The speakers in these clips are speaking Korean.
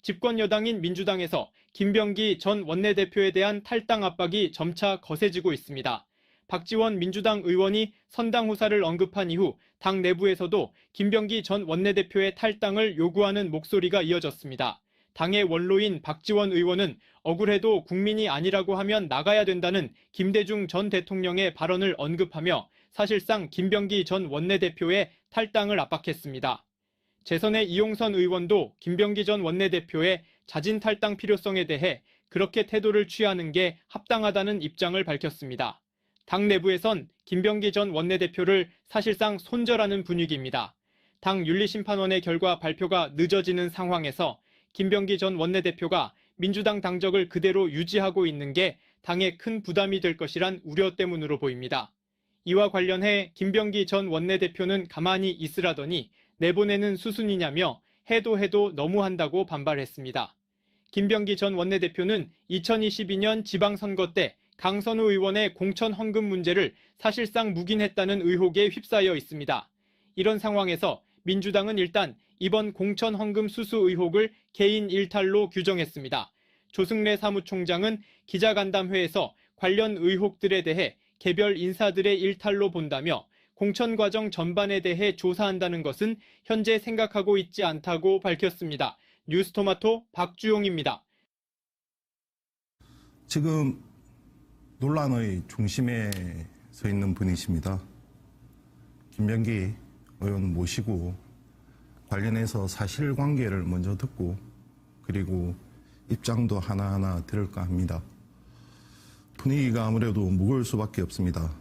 집권 여당인 민주당에서 김병기 전 원내대표에 대한 탈당 압박이 점차 거세지고 있습니다. 박지원 민주당 의원이 선당 후사를 언급한 이후 당 내부에서도 김병기 전 원내대표의 탈당을 요구하는 목소리가 이어졌습니다. 당의 원로인 박지원 의원은 억울해도 국민이 아니라고 하면 나가야 된다는 김대중 전 대통령의 발언을 언급하며 사실상 김병기 전 원내대표의 탈당을 압박했습니다. 재선의 이용선 의원도 김병기 전 원내대표의 자진 탈당 필요성에 대해 그렇게 태도를 취하는 게 합당하다는 입장을 밝혔습니다. 당 내부에선 김병기 전 원내대표를 사실상 손절하는 분위기입니다. 당 윤리심판원의 결과 발표가 늦어지는 상황에서 김병기 전 원내대표가 민주당 당적을 그대로 유지하고 있는 게 당에 큰 부담이 될 것이란 우려 때문으로 보입니다. 이와 관련해 김병기 전 원내대표는 가만히 있으라더니 내보내는 수순이냐며 해도 너무한다고 반발했습니다. 김병기 전 원내대표는 2022년 지방선거 때 강선우 의원의 공천 헌금 문제를 사실상 묵인했다는 의혹에 휩싸여 있습니다. 이런 상황에서 민주당은 일단 이번 공천 헌금 수수 의혹을 개인 일탈로 규정했습니다. 조승래 사무총장은 기자간담회에서 관련 의혹들에 대해 개별 인사들의 일탈로 본다며 공천 과정 전반에 대해 조사한다는 것은 현재 생각하고 있지 않다고 밝혔습니다. 뉴스토마토 박주용입니다. 지금 논란의 중심에 서 있는 분이십니다. 김병기 의원 모시고 관련해서 사실관계를 먼저 듣고 그리고 입장도 하나하나 들을까 합니다. 분위기가 아무래도 무거울 수밖에 없습니다.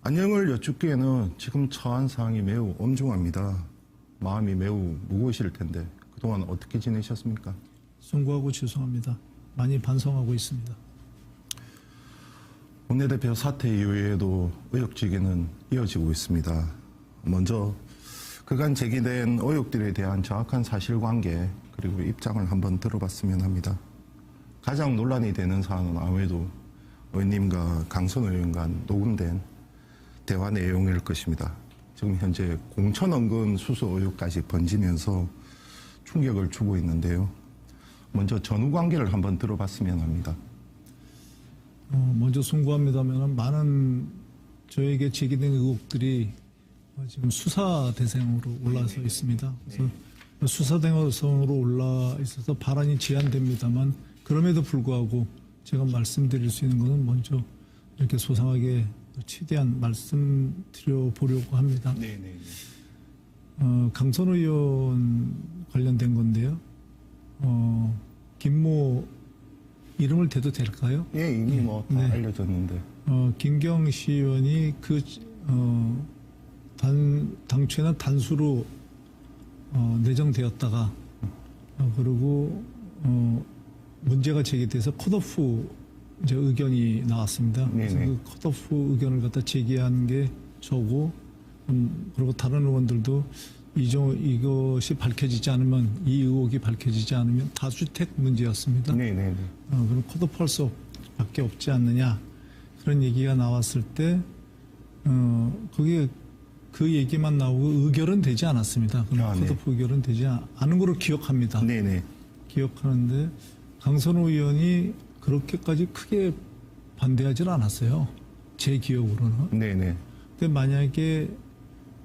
안녕을 여쭙기에는 지금 처한 상황이 매우 엄중합니다. 마음이 매우 무거우실 텐데 그동안 어떻게 지내셨습니까? 송구하고 죄송합니다. 많이 반성하고 있습니다. 원내대표 사퇴 이후에도 의혹제기는 이어지고 있습니다. 먼저 그간 제기된 의혹들에 대한 정확한 사실관계 그리고 입장을 한번 들어봤으면 합니다. 가장 논란이 되는 사안은 아무래도 의원님과 강선우 의원 간 녹음된 대화 내용일 것입니다. 지금 현재 공천헌금 수수 의혹까지 번지면서 충격을 주고 있는데요. 먼저 전후 관계를 한번 들어봤으면 합니다. 먼저 송구합니다만 많은 저에게 제기된 의혹들이 지금 수사 대상으로 올라서 있습니다. 그래서 수사 대상으로 올라 있어서 발언이 제한됩니다만 그럼에도 불구하고 제가 말씀드릴 수 있는 것은 먼저 이렇게 소상하게 최대한 말씀드려 보려고 합니다. 강선우 의원 관련된 건데요. 김모 이름을 대도 될까요? 예, 이미 뭐 다 알려졌는데. 김경시 의원이 당초에는 단수로 내정되었다가 그리고 문제가 제기돼서 컷오프 이제 의견이 나왔습니다. 그래서 그 컷오프 의견을 갖다 제기한 게 저고 그리고 다른 의원들도 이것이 밝혀지지 않으면 이 의혹이 밝혀지지 않으면 다주택 문제였습니다. 그럼 컷오프 할 수밖에 없지 않느냐 그런 얘기가 나왔을 때 그게 그 얘기만 나오고 의결은 되지 않았습니다. 컷오프 의결은 되지 않은 걸로 기억합니다. 기억하는데 강선우 의원이 그렇게까지 크게 반대하지는 않았어요. 제 기억으로는. 근데 만약에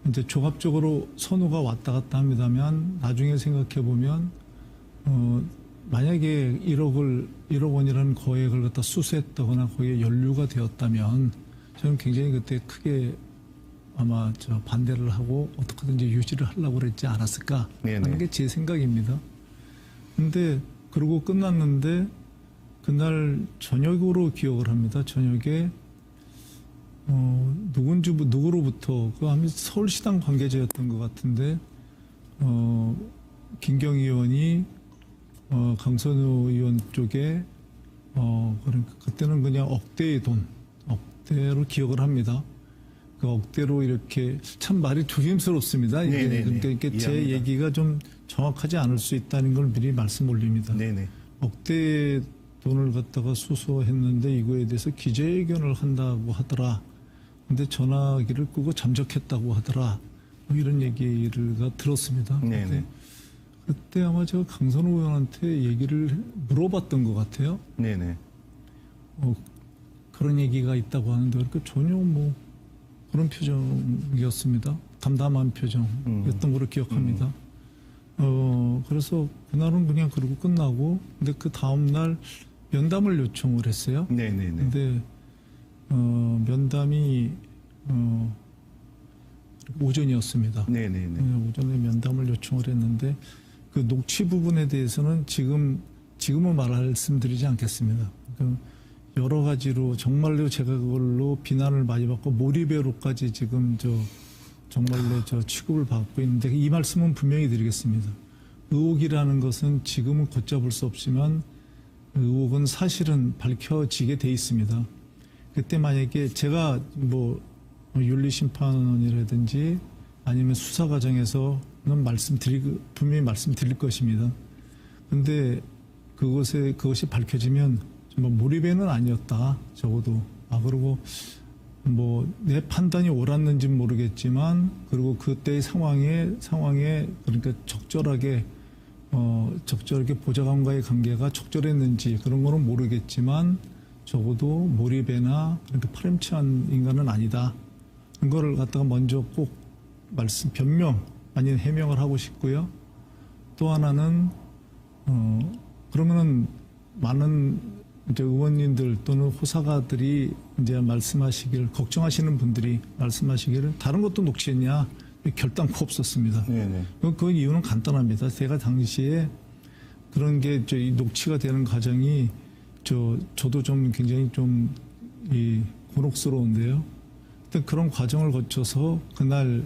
이제 종합적으로 선호가 왔다 갔다 합니다만 나중에 생각해 보면 만약에 1억 원이라는 거액을 갖다 수수했다거나 거기에 연루가 되었다면 저는 굉장히 그때 크게 아마 반대를 하고 어떻게든지 유지를 하려고 그랬지 않았을까 하는 게 제 생각입니다. 근데 그러고 끝났는데 그날 저녁으로 기억을 합니다. 저녁에 누구로부터 그 아마 서울시당 관계자였던 것 같은데 김경희 의원이 강선우 의원 쪽에 그러니까 그때는 그냥 억대로 기억을 합니다. 그 억대로 이렇게 참 말이 조심스럽습니다. 그러니까 제 얘기가 좀 정확하지 않을 수 있다는 걸 미리 말씀 올립니다. 억대 돈을 갖다가 수수했는데 이거에 대해서 기자회견을 한다고 하더라. 근데 전화기를 끄고 잠적했다고 하더라. 뭐 이런 얘기를 들었습니다. 그때 아마 제가 강선우 의원한테 얘기를 물어봤던 것 같아요. 네네. 그런 얘기가 있다고 하는데 그러니까 전혀 뭐 그런 표정이었습니다. 담담한 표정이었던 걸로 기억합니다. 그래서 그날은 그냥 그러고 끝나고 근데 그 다음날 면담을 요청을 했어요. 네네네. 근데 면담이 오전이었습니다. 네네네. 오전에 면담을 요청을 했는데 그 녹취 부분에 대해서는 지금은 말씀드리지 않겠습니다. 여러 가지로 정말로 제가 그걸로 비난을 많이 받고 몰입회로까지 지금 정말로 취급을 받고 있는데 이 말씀은 분명히 드리겠습니다. 의혹이라는 것은 지금은 걷잡을 수 없지만 의혹은 사실은 밝혀지게 돼 있습니다. 그때 만약에 제가 뭐 윤리심판원이라든지 아니면 수사 과정에서는 분명히 말씀드릴 것입니다. 근데 그것이 밝혀지면 정말 몰입에는 아니었다. 적어도. 그리고 뭐 내 판단이 옳았는지는 모르겠지만 그리고 그때의 상황에 그러니까 적절하게 보좌관과의 관계가 적절했는지 그런 거는 모르겠지만 적어도 몰입에나 그렇게 파렴치한 인간은 아니다. 그거를 갖다가 먼저 꼭 변명 아니면 해명을 하고 싶고요. 또 하나는 그러면은 많은 이제 의원님들 또는 호사가들이 이제 걱정하시는 분들이 말씀하시기를 다른 것도 녹취했냐 결단코 없었습니다. 네네. 그 이유는 간단합니다. 제가 당시에 그런 게 이 녹취가 되는 과정이 저도 좀 굉장히 곤혹스러운데요. 그런 과정을 거쳐서 그날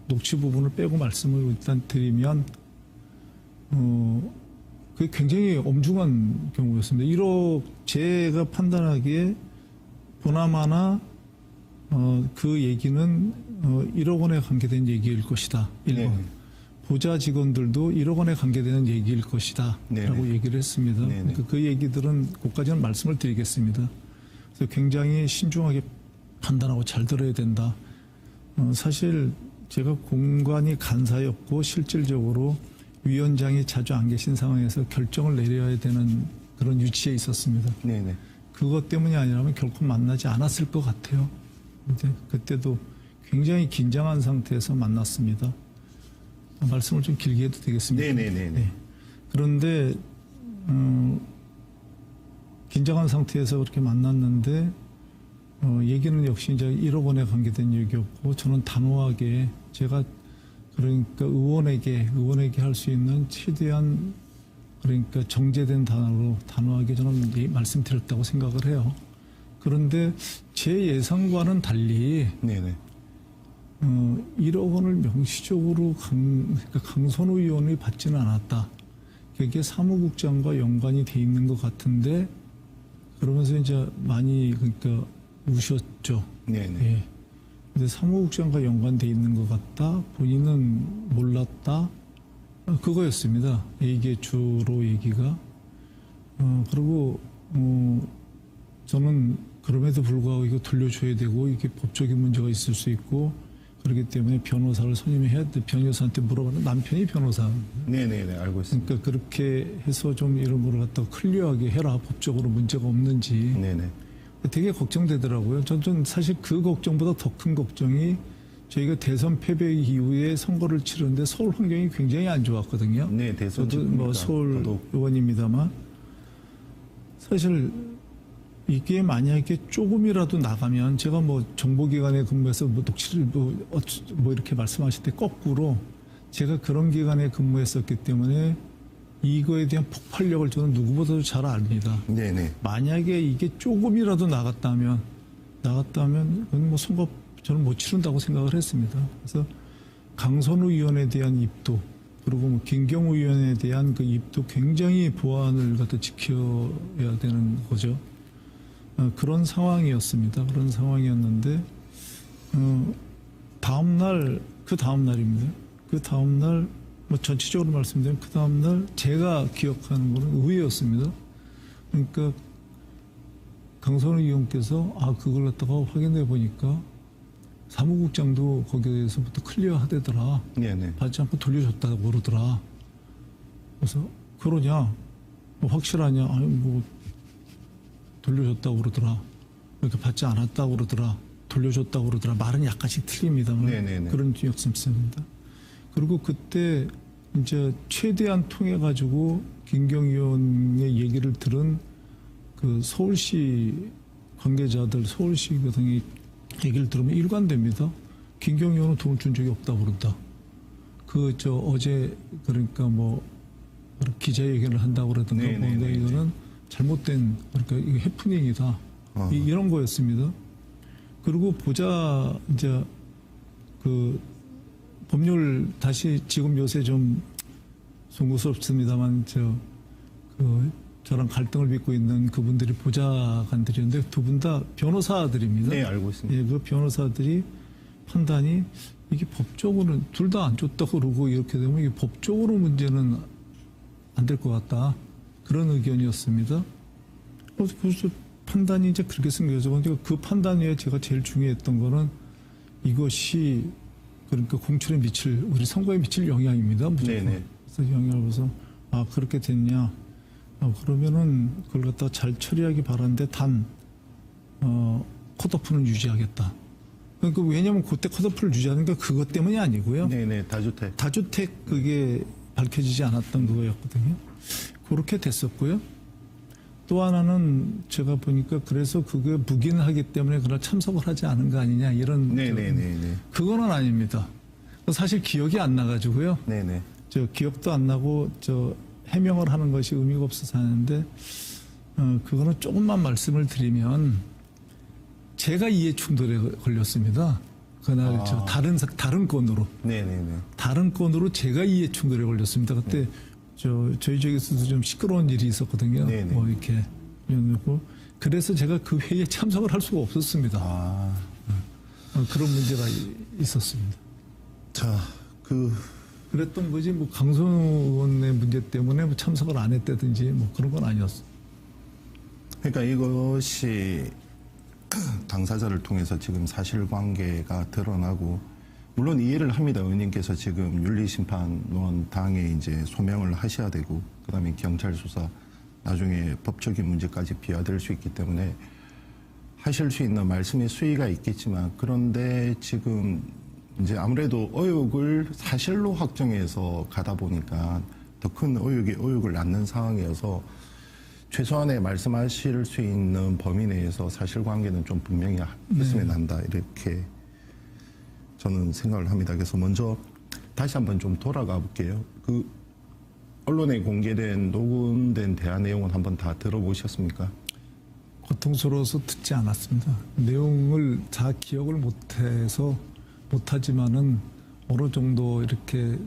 녹취 부분을 빼고 말씀을 일단 드리면 그게 굉장히 엄중한 경우였습니다. 제가 판단하기에 보나마나 그 얘기는 1억 원에 관계된 얘기일 것이다. 1번. 네. 보좌 직원들도 1억 원에 관계되는 얘기일 것이다. 네. 라고 얘기를 했습니다. 그러니까 그 얘기들은 그까지는 말씀을 드리겠습니다. 그래서 굉장히 신중하게 판단하고 잘 들어야 된다. 사실 제가 공관이 간사였고 실질적으로 위원장이 자주 안 계신 상황에서 결정을 내려야 되는 그런 위치에 있었습니다. 네네. 그것 때문이 아니라면 결코 만나지 않았을 것 같아요. 이제 그때도 굉장히 긴장한 상태에서 만났습니다. 말씀을 좀 길게 해도 되겠습니까? 네네네. 네. 그런데 긴장한 상태에서 그렇게 만났는데 얘기는 역시 이제 1억 원에 관계된 얘기였고 저는 단호하게 제가 그러니까 의원에게 할 수 있는 최대한 그러니까 정제된 단어로 단호하게 저는 말씀드렸다고 생각을 해요. 그런데 제 예상과는 달리 네네. 1억 원을 명시적으로 강선우 의원이 받지는 않았다. 그게 사무국장과 연관이 돼 있는 것 같은데 그러면서 이제 많이 그러니까 우셨죠. 네네. 예. 근데 사무국장과 연관돼 있는 것 같다. 본인은 몰랐다. 그거였습니다. 이게 주로 얘기가. 그리고 저는 그럼에도 불구하고 이거 돌려줘야 되고 이게 법적인 문제가 있을 수 있고 그렇기 때문에 변호사를 선임해야 돼. 변호사한테 물어보는 남편이 변호사. 네네네. 알고 있습니다. 그러니까 그렇게 해서 좀 이런 거를 갖다가 클리어하게 해라. 법적으로 문제가 없는지. 네네. 되게 걱정되더라고요. 전 사실 그 걱정보다 더 큰 걱정이 저희가 대선 패배 이후에 선거를 치르는데 서울 환경이 굉장히 안 좋았거든요. 네, 대선 저도 뭐 서울 의원입니다만 사실 이게 만약에 조금이라도 나가면 제가 뭐 정보기관에 근무해서 뭐 녹취를 뭐 이렇게 말씀하실 때 거꾸로 제가 그런 기관에 근무했었기 때문에 이거에 대한 폭발력을 저는 누구보다도 잘 압니다. 네네. 만약에 이게 조금이라도 나갔다면 그건 뭐 선거 저는 못 치른다고 생각을 했습니다. 그래서 강선우 의원에 대한 입도 그리고 뭐 김경우 의원에 대한 그 입도 굉장히 보안을 갖다 지켜야 되는 거죠. 그런 상황이었습니다. 그런 상황이었는데 그 다음 날입니다. 그 다음 날 뭐 전체적으로 말씀드리면 그 다음 날 제가 기억하는 거는 의외였습니다. 그러니까 강선우 의원께서 그걸 갖다가 확인해 보니까 사무국장도 거기에서부터 클리어 하대더라. 네네. 받지 않고 돌려줬다고 그러더라. 그래서 그러냐? 뭐 확실하냐? 아니 뭐 돌려줬다고 그러더라. 이렇게 받지 않았다고 그러더라. 돌려줬다고 그러더라. 말은 약간씩 틀립니다만 네네네. 그런 역습습니다. 그리고 그때 이제 최대한 통해 가지고 김경희 의원의 얘기를 들은 그 서울시 관계자들, 서울시 등의 얘기를 들으면 일관됩니다. 김경희 의원은 돈을 준 적이 없다고 그런다. 어제 그러니까 뭐 기자회견을 한다고 그러던가 보는데 이거는 잘못된 그러니까 이거 해프닝이다. 이런 거였습니다. 그리고 보자 이제 그 법률 다시 지금 요새 좀 송구스럽습니다만 저랑 갈등을 빚고 있는 그분들이 보좌관들이었는데 두 분 다 변호사들입니다. 네, 알고 있습니다. 예, 그 변호사들이 판단이 이게 법적으로는 둘 다 안 줬다고 그러고 이렇게 되면 이게 법적으로 문제는 안 될 것 같다. 그런 의견이었습니다. 그래서 판단이 이제 그렇게 생겨서 그 판단 외에 제가 제일 중요했던 거는 이것이 그러니까 공천에 미칠 우리 선거에 미칠 영향입니다. 무조건. 네네. 그래서 영향을 봐서 그렇게 됐냐. 그러면은 그걸 갖다 잘 처리하기 바라는데 컷오프는 유지하겠다. 그러니까 왜냐하면 그때 컷오프를 유지하는 게 그것 때문이 아니고요. 네네, 다주택. 다주택 그게 밝혀지지 않았던 그거였거든요. 그렇게 됐었고요. 또 하나는 제가 보니까 그래서 그게 묵인하기 때문에 그날 참석을 하지 않은 거 아니냐 이런. 네네네. 그거는 아닙니다. 사실 기억이 안 나가지고요. 네네. 기억도 안 나고 해명을 하는 것이 의미가 없어서 하는데 그거는 조금만 말씀을 드리면 제가 이해 충돌에 걸렸습니다. 그날 다른 건으로. 네네네. 다른 건으로 제가 이해 충돌에 걸렸습니다. 그때 저희 쪽에서도 좀 시끄러운 일이 있었거든요. 네네. 뭐 이렇게 그래서 제가 그 회의에 참석을 할 수가 없었습니다. 그런 문제가 있었습니다. 자, 그랬던 거지 뭐 강선우 의원의 문제 때문에 뭐 참석을 안 했다든지 뭐 그런 건 아니었어. 그러니까 이것이 당사자를 통해서 지금 사실관계가 드러나고 물론 이해를 합니다. 의원님께서 지금 윤리심판원 당에 이제 소명을 하셔야 되고 그다음에 경찰 수사 나중에 법적인 문제까지 비화될 수 있기 때문에 하실 수 있는 말씀의 수위가 있겠지만 그런데 지금 이제 아무래도 의혹을 사실로 확정해서 가다 보니까 더 큰 의혹을 낳는 상황이어서 최소한의 말씀하실 수 있는 범위 내에서 사실관계는 좀 분명히 했으면 한다 이렇게 저는 생각을 합니다. 그래서 먼저 다시 한번 좀 돌아가 볼게요. 그 언론에 공개된 녹음된 대화 내용은 한번 다 들어보셨습니까? 고통스러워서 듣지 않았습니다. 내용을 다 기억을 못하지만은 어느 정도 이렇게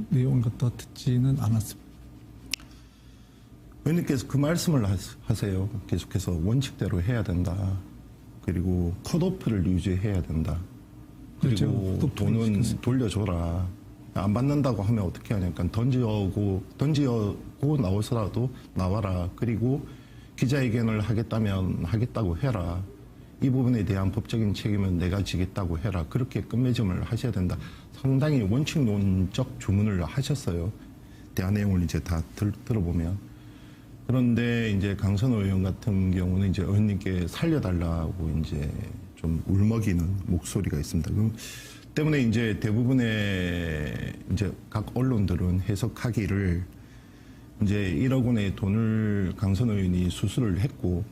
내용을 갖다 듣지는 않았습니다. 의원님께서 그 말씀을 하세요. 계속해서 원칙대로 해야 된다. 그리고 컷오프를 유지해야 된다. 그리고 돈은 돌려줘라. 안 받는다고 하면 어떻게 하냐니까 던지고 나오서라도 나와라. 그리고 기자회견을 하겠다면 하겠다고 해라. 이 부분에 대한 법적인 책임은 내가 지겠다고 해라. 그렇게 끝맺음을 하셔야 된다. 상당히 원칙론적 주문을 하셨어요. 대화 내용을 이제 다 들어보면. 그런데 이제 강선우 의원 같은 경우는 이제 의원님께 살려달라고 이제 좀 울먹이는 목소리가 있습니다. 그 때문에 이제 대부분의 이제 각 언론들은 해석하기를 이제 1억 원의 돈을 강선우 의원이 수수를 했고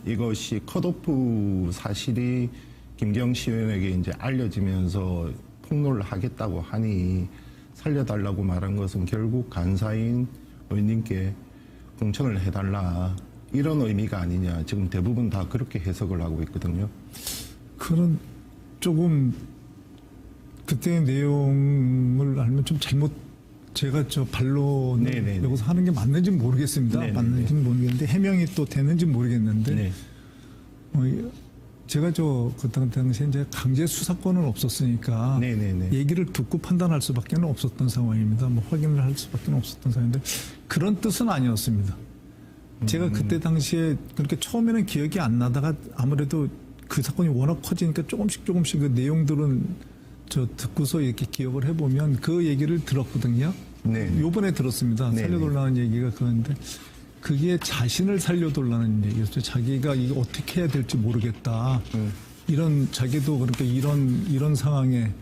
이것이 컷오프 사실이 김경시 의원에게 이제 알려지면서 폭로를 하겠다고 하니 살려달라고 말한 것은 결국 간사인 의원님께 공천을 해달라 이런 의미가 아니냐. 지금 대부분 다 그렇게 해석을 하고 있거든요. 그런 조금 그때의 내용을 알면 좀 잘못 제가 반론을 여기서 하는 게 맞는지는 모르겠습니다. 네네네. 맞는지는 모르겠는데 해명이 또 되는지는 모르겠는데 네. 제가 그 당시에 이제 강제 수사권은 없었으니까 네네네. 얘기를 듣고 판단할 수밖에 없었던 상황입니다. 뭐 확인을 할 수밖에 없었던 상황인데 그런 뜻은 아니었습니다. 제가 그때 당시에 그렇게 처음에는 기억이 안 나다가 아무래도 그 사건이 워낙 커지니까 조금씩 그 내용들은 듣고서 이렇게 기억을 해보면 그 얘기를 들었거든요. 네. 요번에 들었습니다. 네. 살려달라는 얘기가 그런데 그게 자신을 살려달라는 얘기였어요. 자기가 이거 어떻게 해야 될지 모르겠다. 이런 자기도 그러니까 이런 상황에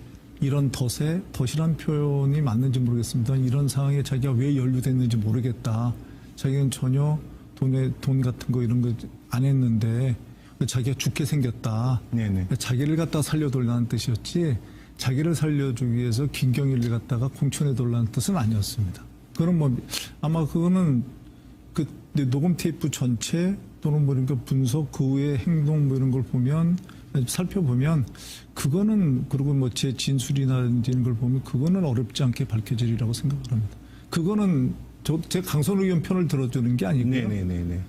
이런 덫이란 표현이 맞는지 모르겠습니다. 이런 상황에 자기가 왜 연루됐는지 모르겠다. 자기는 전혀 돈 같은 거 이런 거 안 했는데 자기가 죽게 생겼다. 네네. 자기를 갖다 살려달라는 뜻이었지 자기를 살려주기 위해서 김경일을 갖다가 공천해달라는 뜻은 아니었습니다. 그럼 뭐 아마 그거는 그 녹음 테이프 전체 또는 뭐 그러니까 분석 그 후의 행동 뭐 이런 걸 보면 살펴보면 그거는 그리고 뭐 제 진술이나 이런 걸 보면 그거는 어렵지 않게 밝혀지리라고 생각을 합니다. 그거는 제 강선 의원 편을 들어주는 게 아니고요. 네네네네.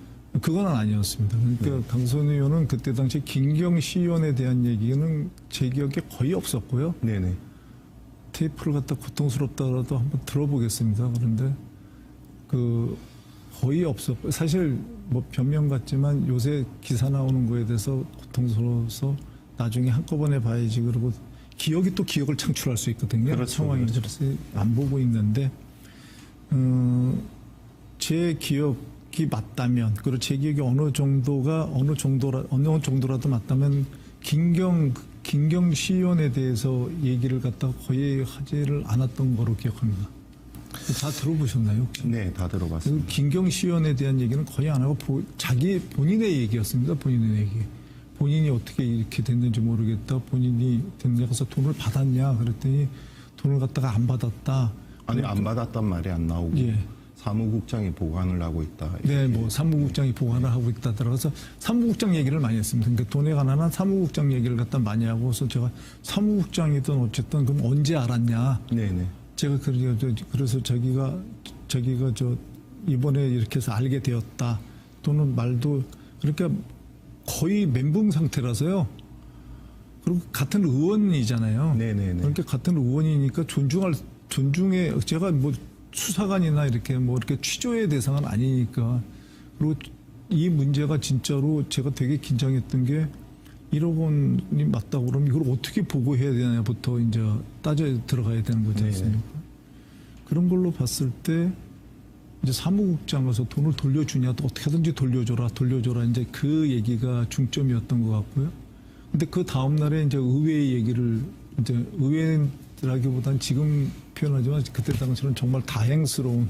그건 아니었습니다. 그러니까 강선 의원은 그때 당시 김경시 의원에 대한 얘기는 제 기억에 거의 없었고요. 네네. 테이프를 갖다 고통스럽다라도 한번 들어보겠습니다. 그런데 그 거의 없었고 사실 뭐 변명 같지만 요새 기사 나오는 거에 대해서 고통스러워서 나중에 한꺼번에 봐야지 그러고 기억이 또 기억을 창출할 수 있거든요. 그렇죠, 상황이 그렇죠. 그래서 안 보고 있는데 제 기억이 맞다면 그리고 제 기억이 어느 정도라도 맞다면 김경 시의원에 대해서 얘기를 갖다가 거의 하지를 않았던 거로 기억합니다. 다 들어보셨나요? 혹시? 네, 다 들어봤습니다. 김경 시의원에 대한 얘기는 거의 안 하고 본인의 얘기였습니다. 본인의 얘기. 본인이 어떻게 이렇게 됐는지 모르겠다. 본인이 됐냐 가서 돈을 받았냐 그랬더니 돈을 갖다가 안 받았다. 아니, 안 받았단 말이 안 나오고 예. 사무국장이 보관을 하고 있다. 네, 뭐 사무국장이 보관을 하고 있다 들어가서 사무국장 얘기를 많이 했습니다. 그러니까 돈에 관한 사무국장 얘기를 갖다 많이 하고 그래서 제가 사무국장이든 어쨌든 그럼 언제 알았냐? 네네. 제가 그래서 자기가 이번에 이렇게 해서 알게 되었다. 또는 말도 그러니까 거의 멘붕 상태라서요. 그리고 같은 의원이잖아요. 네네네. 그러니까 같은 의원이니까 존중해 제가 뭐 수사관이나 이렇게 뭐 이렇게 취조의 대상은 아니니까. 그리고 이 문제가 진짜로 제가 되게 긴장했던 게 1억 원이 맞다고 그러면 이걸 어떻게 보고해야 되냐부터 이제 따져 들어가야 되는 거지 않습니까? 그런 걸로 봤을 때 이제 사무국장 가서 돈을 돌려주냐 또 어떻게 하든지 돌려줘라 이제 그 얘기가 중점이었던 것 같고요. 근데 그 다음 날에 이제 의회의 얘기를 이제 의회라기보다는 지금 표현하지만 그때 당시는 정말 다행스러운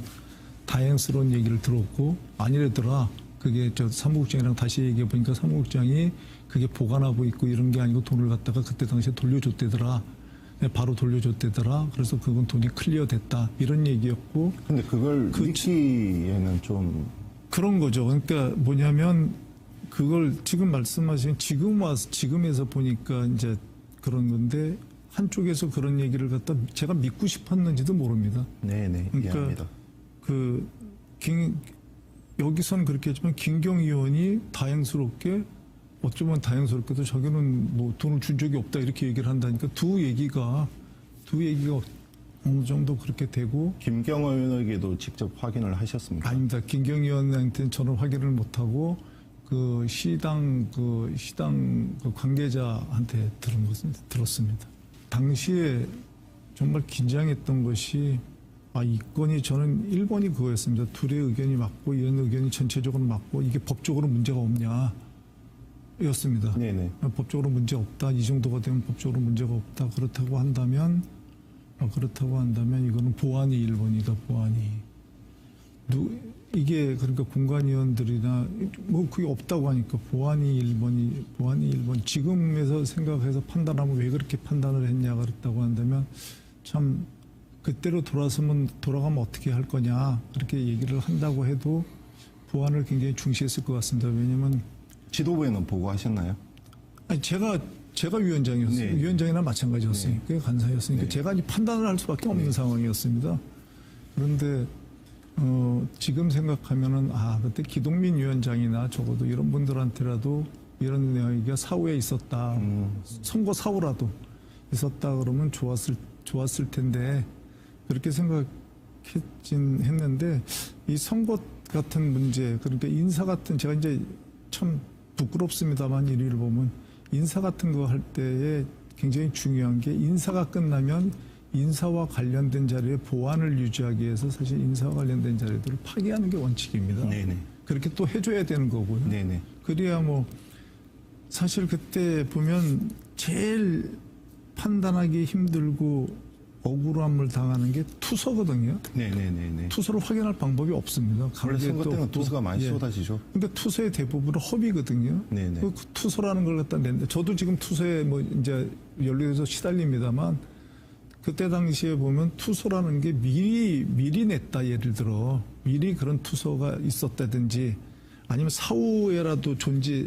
얘기를 들었고 아니래더라. 그게 저 사무국장이랑 다시 얘기해 보니까 사무국장이 그게 보관하고 있고 이런 게 아니고 돈을 갖다가 그때 당시에 돌려줬대더라. 바로 돌려줬대더라. 그래서 그건 돈이 클리어 됐다. 이런 얘기였고. 근데 그걸 믿기에는 좀 그런 거죠. 그러니까 뭐냐면 그걸 지금 말씀하신 지금에서 보니까 이제 그런 건데 한쪽에서 그런 얘기를 갖다 제가 믿고 싶었는지도 모릅니다. 네네. 그러니까 이해합니다. 여기서는 그렇게 했지만 김경 의원이 다행스럽게 어쩌면 다행스럽게도 자기는 뭐 돈을 준 적이 없다 이렇게 얘기를 한다니까 두 얘기가 어느 정도 그렇게 되고 김경호 의원에게도 직접 확인을 하셨습니까? 아닙니다. 김경 의원한테는 저는 확인을 못하고 그 시당 관계자한테 들었습니다. 당시에 정말 긴장했던 것이 이 건이 저는 1번이 그거였습니다. 둘의 의견이 맞고 이런 의견이 전체적으로 맞고 이게 법적으로 문제가 없냐 였습니다. 네네. 법적으로 문제 없다. 이 정도가 되면 법적으로 문제가 없다. 그렇다고 한다면 이거는 보안이 1번이다. 보안이. 이게 그러니까 공관위원들이나 뭐 그게 없다고 하니까 보안이 1번. 지금에서 생각해서 판단하면 왜 그렇게 판단을 했냐 그랬다고 한다면 참 그때로 돌아가면 어떻게 할 거냐 그렇게 얘기를 한다고 해도 보안을 굉장히 중시했을 것 같습니다. 왜냐하면 지도부에는 보고하셨나요? 아니 제가 위원장이었어요. 네. 위원장이나 마찬가지였으니까 네. 간사였으니까 네. 제가 판단을 할 수밖에 없는 상황이었습니다. 그런데 지금 생각하면은 그때 기동민 위원장이나 적어도 이런 분들한테라도 이런 얘기가 사후에 있었다. 선거 사후라도 있었다 그러면 좋았을 텐데 그렇게 했는데 이 선거 같은 문제 그러니까 인사 같은 제가 이제 참 부끄럽습니다만 일을 보면 인사 같은 거 할 때에 굉장히 중요한 게 인사가 끝나면 인사와 관련된 자료의 보안을 유지하기 위해서 사실 인사와 관련된 자료들을 파기하는 게 원칙입니다. 네네. 그렇게 또 해줘야 되는 거고요. 네네. 그래야 뭐 사실 그때 보면 제일 판단하기 힘들고 억울함을 당하는 게 투서거든요. 네네네네. 투서를 확인할 방법이 없습니다. 원래 거기에 선거 또 때는 투수가 많이 예. 쏟아지죠. 근데 투서의 대부분은 허비거든요. 네네. 그 투서라는 걸 갖다 냈는데 저도 지금 투서에 뭐 이제 연루해서 시달립니다만 그때 당시에 보면 투서라는 게 미리 냈다. 예를 들어 미리 그런 투서가 있었다든지 아니면 사후에라도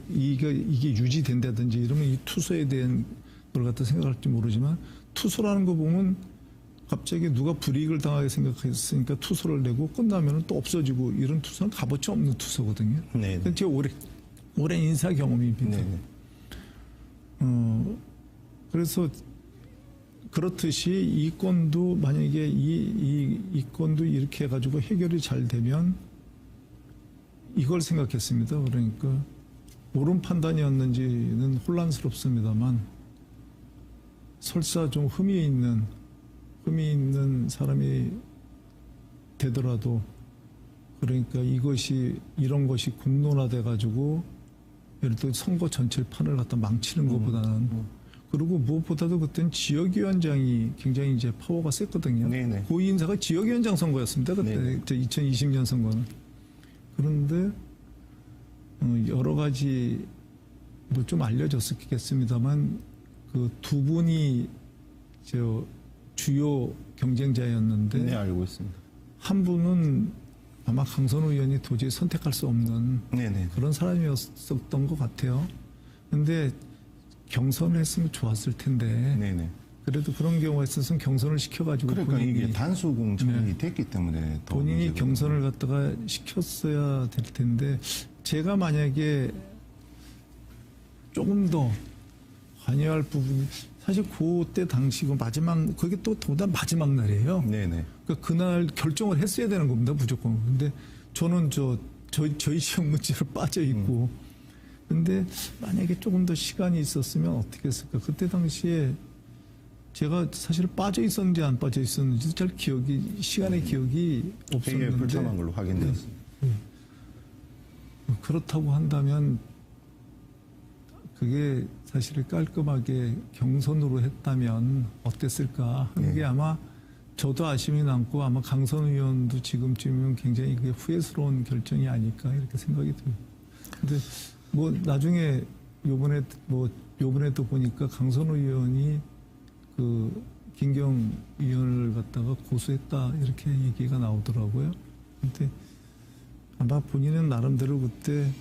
이게 유지된다든지 이러면 이 투서에 대한 걸 갖다 생각할지 모르지만 투서라는 거 보면 갑자기 누가 불이익을 당하게 생각했으니까 투서를 내고 끝나면 또 없어지고 이런 투서는 값어치 없는 투서거든요. 네. 제 오랜 인사 경험입니다. 네네. 그래서 그렇듯이 이 건도 만약에 이 건도 이렇게 해가지고 해결이 잘 되면 이걸 생각했습니다. 그러니까 옳은 판단이었는지는 혼란스럽습니다만 설사 좀 흠이 있는 사람이 되더라도 그러니까 이런 것이 공론화돼 가지고 예를 들어 선거 전체 판을 갖다 망치는 것보다는 그리고 무엇보다도 그때는 지역위원장이 굉장히 이제 파워가 셌거든요. 네네. 고위 인사가 지역위원장 선거였습니다. 그때 네네. 2020년 선거는. 그런데 여러 가지 뭐 좀 알려졌겠습니다만 그 두 분이 주요 경쟁자였는데 네, 알고 있습니다. 한 분은 아마 강선우 의원이 도저히 선택할 수 없는 네네. 그런 사람이었던 것 같아요. 근데 경선을 했으면 좋았을 텐데 네네. 그래도 그런 경우가 있었으면 경선을 시켜가지고 그러니까 이게 단수 공천이 됐기 때문에 더 본인이 문제가 경선을 갖다가 시켰어야 될 텐데 제가 만약에 조금 더 관여할 부분이 사실 그때 당시 그게 또 도다 마지막 날이에요. 네네. 그러니까 그날 결정을 했어야 되는 겁니다, 무조건. 근데 저는 저희 시험 문제로 빠져 있고. 근데 만약에 조금 더 시간이 있었으면 어떻게 했을까? 그때 당시에 제가 사실 빠져 있었는지 안 빠져 있었는지 잘 시간의 기억이 되게 없었는데. 불참한 걸로 확인되었습니다. 그렇다고 한다면 그게 사실 깔끔하게 경선으로 했다면 어땠을까 하는 게 아마 저도 아쉬움이 남고 아마 강선 의원도 지금쯤이면 굉장히 그게 후회스러운 결정이 아닐까 이렇게 생각이 듭니다. 근데 뭐 나중에 요번에도 보니까 강선 의원이 그 김경 의원을 갖다가 고소했다 이렇게 얘기가 나오더라고요. 근데 아마 본인은 나름대로 그때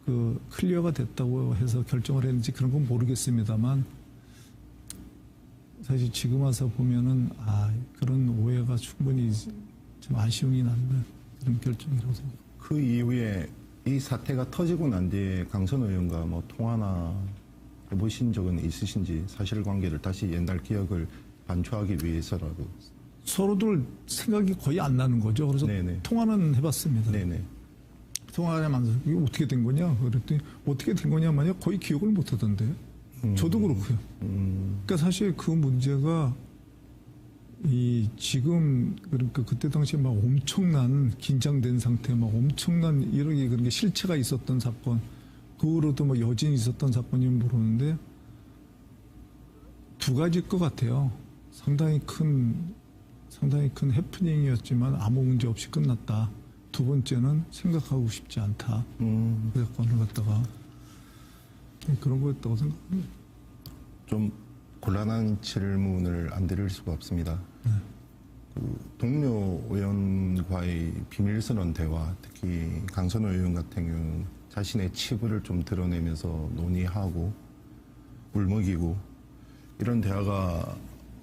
그 클리어가 됐다고 해서 결정을 했는지 그런 건 모르겠습니다만 사실 지금 와서 보면은 그런 오해가 충분히 좀 아쉬움이 남는 그런 결정이라고 생각합니다. 그 이후에 이 사태가 터지고 난 뒤에 강선 의원과 뭐 통화나 해보신 적은 있으신지 사실관계를 다시 옛날 기억을 반추하기 위해서라도. 서로들 생각이 거의 안 나는 거죠. 그래서 네네. 통화는 해봤습니다. 네네. 통화하면서 이게 어떻게 된 거냐? 그랬더니 어떻게 된 거냐만요 거의 기억을 못 하던데. 저도 그렇고요. 그러니까 사실 그 문제가 지금 그러니까 그때 당시에 막 엄청난 긴장된 상태, 막 엄청난 그런 게 실체가 있었던 사건, 그 후로도 뭐 여진이 있었던 사건이면 모르는데 두 가지일 것 같아요. 상당히 큰 해프닝이었지만 아무 문제 없이 끝났다. 두 번째는 생각하고 싶지 않다. 그 사건을 갖다가 그런 거였다고 생각합니다. 좀 곤란한 질문을 안 드릴 수가 없습니다. 그 동료 의원과의 비밀스러운 대화, 특히 강선호 의원 같은 경우는 자신의 치부를 좀 드러내면서 논의하고 울먹이고 이런 대화가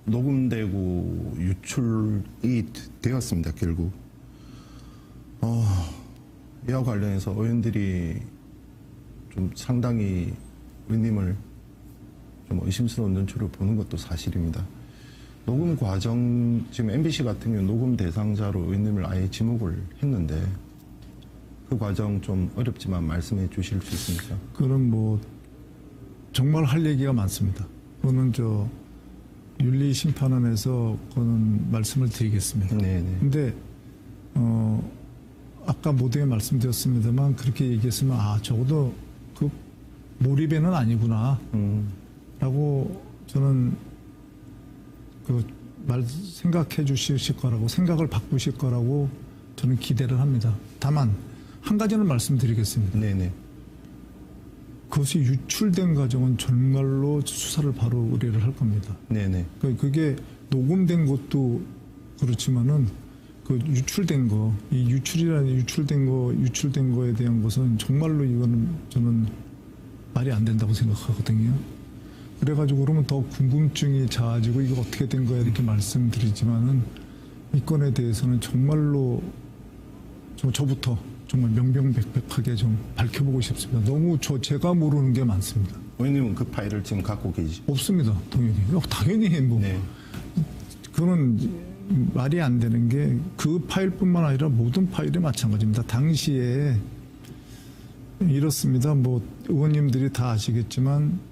녹음되고 유출이 되었습니다. 결국 이와 관련해서 의원들이 좀 상당히 의원님을 좀 의심스러운 눈초리로 보는 것도 사실입니다. 녹음 과정, 지금 MBC 같은 경우 녹음 대상자로 의원님을 아예 지목을 했는데 그 과정 좀 어렵지만 말씀해 주실 수 있습니까? 그럼 정말 할 얘기가 많습니다. 그거는 윤리심판원에서 그는 말씀을 드리겠습니다. 네네. 근데 아까 모두에 말씀드렸습니다만 그렇게 얘기했으면 적어도 그 몰입에는 아니구나 라고 저는 그 말 생각해 주실 거라고 생각을 바꾸실 거라고 저는 기대를 합니다. 다만 한 가지는 말씀드리겠습니다. 네네. 그것이 유출된 과정은 정말로 수사를 바로 의뢰를 할 겁니다. 네네. 그게 녹음된 것도 그렇지만은 그 유출된 거, 이 유출된 거에 대한 것은 정말로 이거는 저는 말이 안 된다고 생각하거든요. 그래가지고 그러면 더 궁금증이 자아지고 이거 어떻게 된 거야 이렇게 말씀드리지만은 이 건에 대해서는 정말로 저부터 정말 명명백백하게 좀 밝혀보고 싶습니다. 너무 제가 모르는 게 많습니다. 의원님은 그 파일을 지금 갖고 계시죠? 없습니다. 당연히 뭐 네. 그거는 말이 안 되는 게 그 파일뿐만 아니라 모든 파일이 마찬가지입니다. 당시에 이렇습니다. 뭐 의원님들이 다 아시겠지만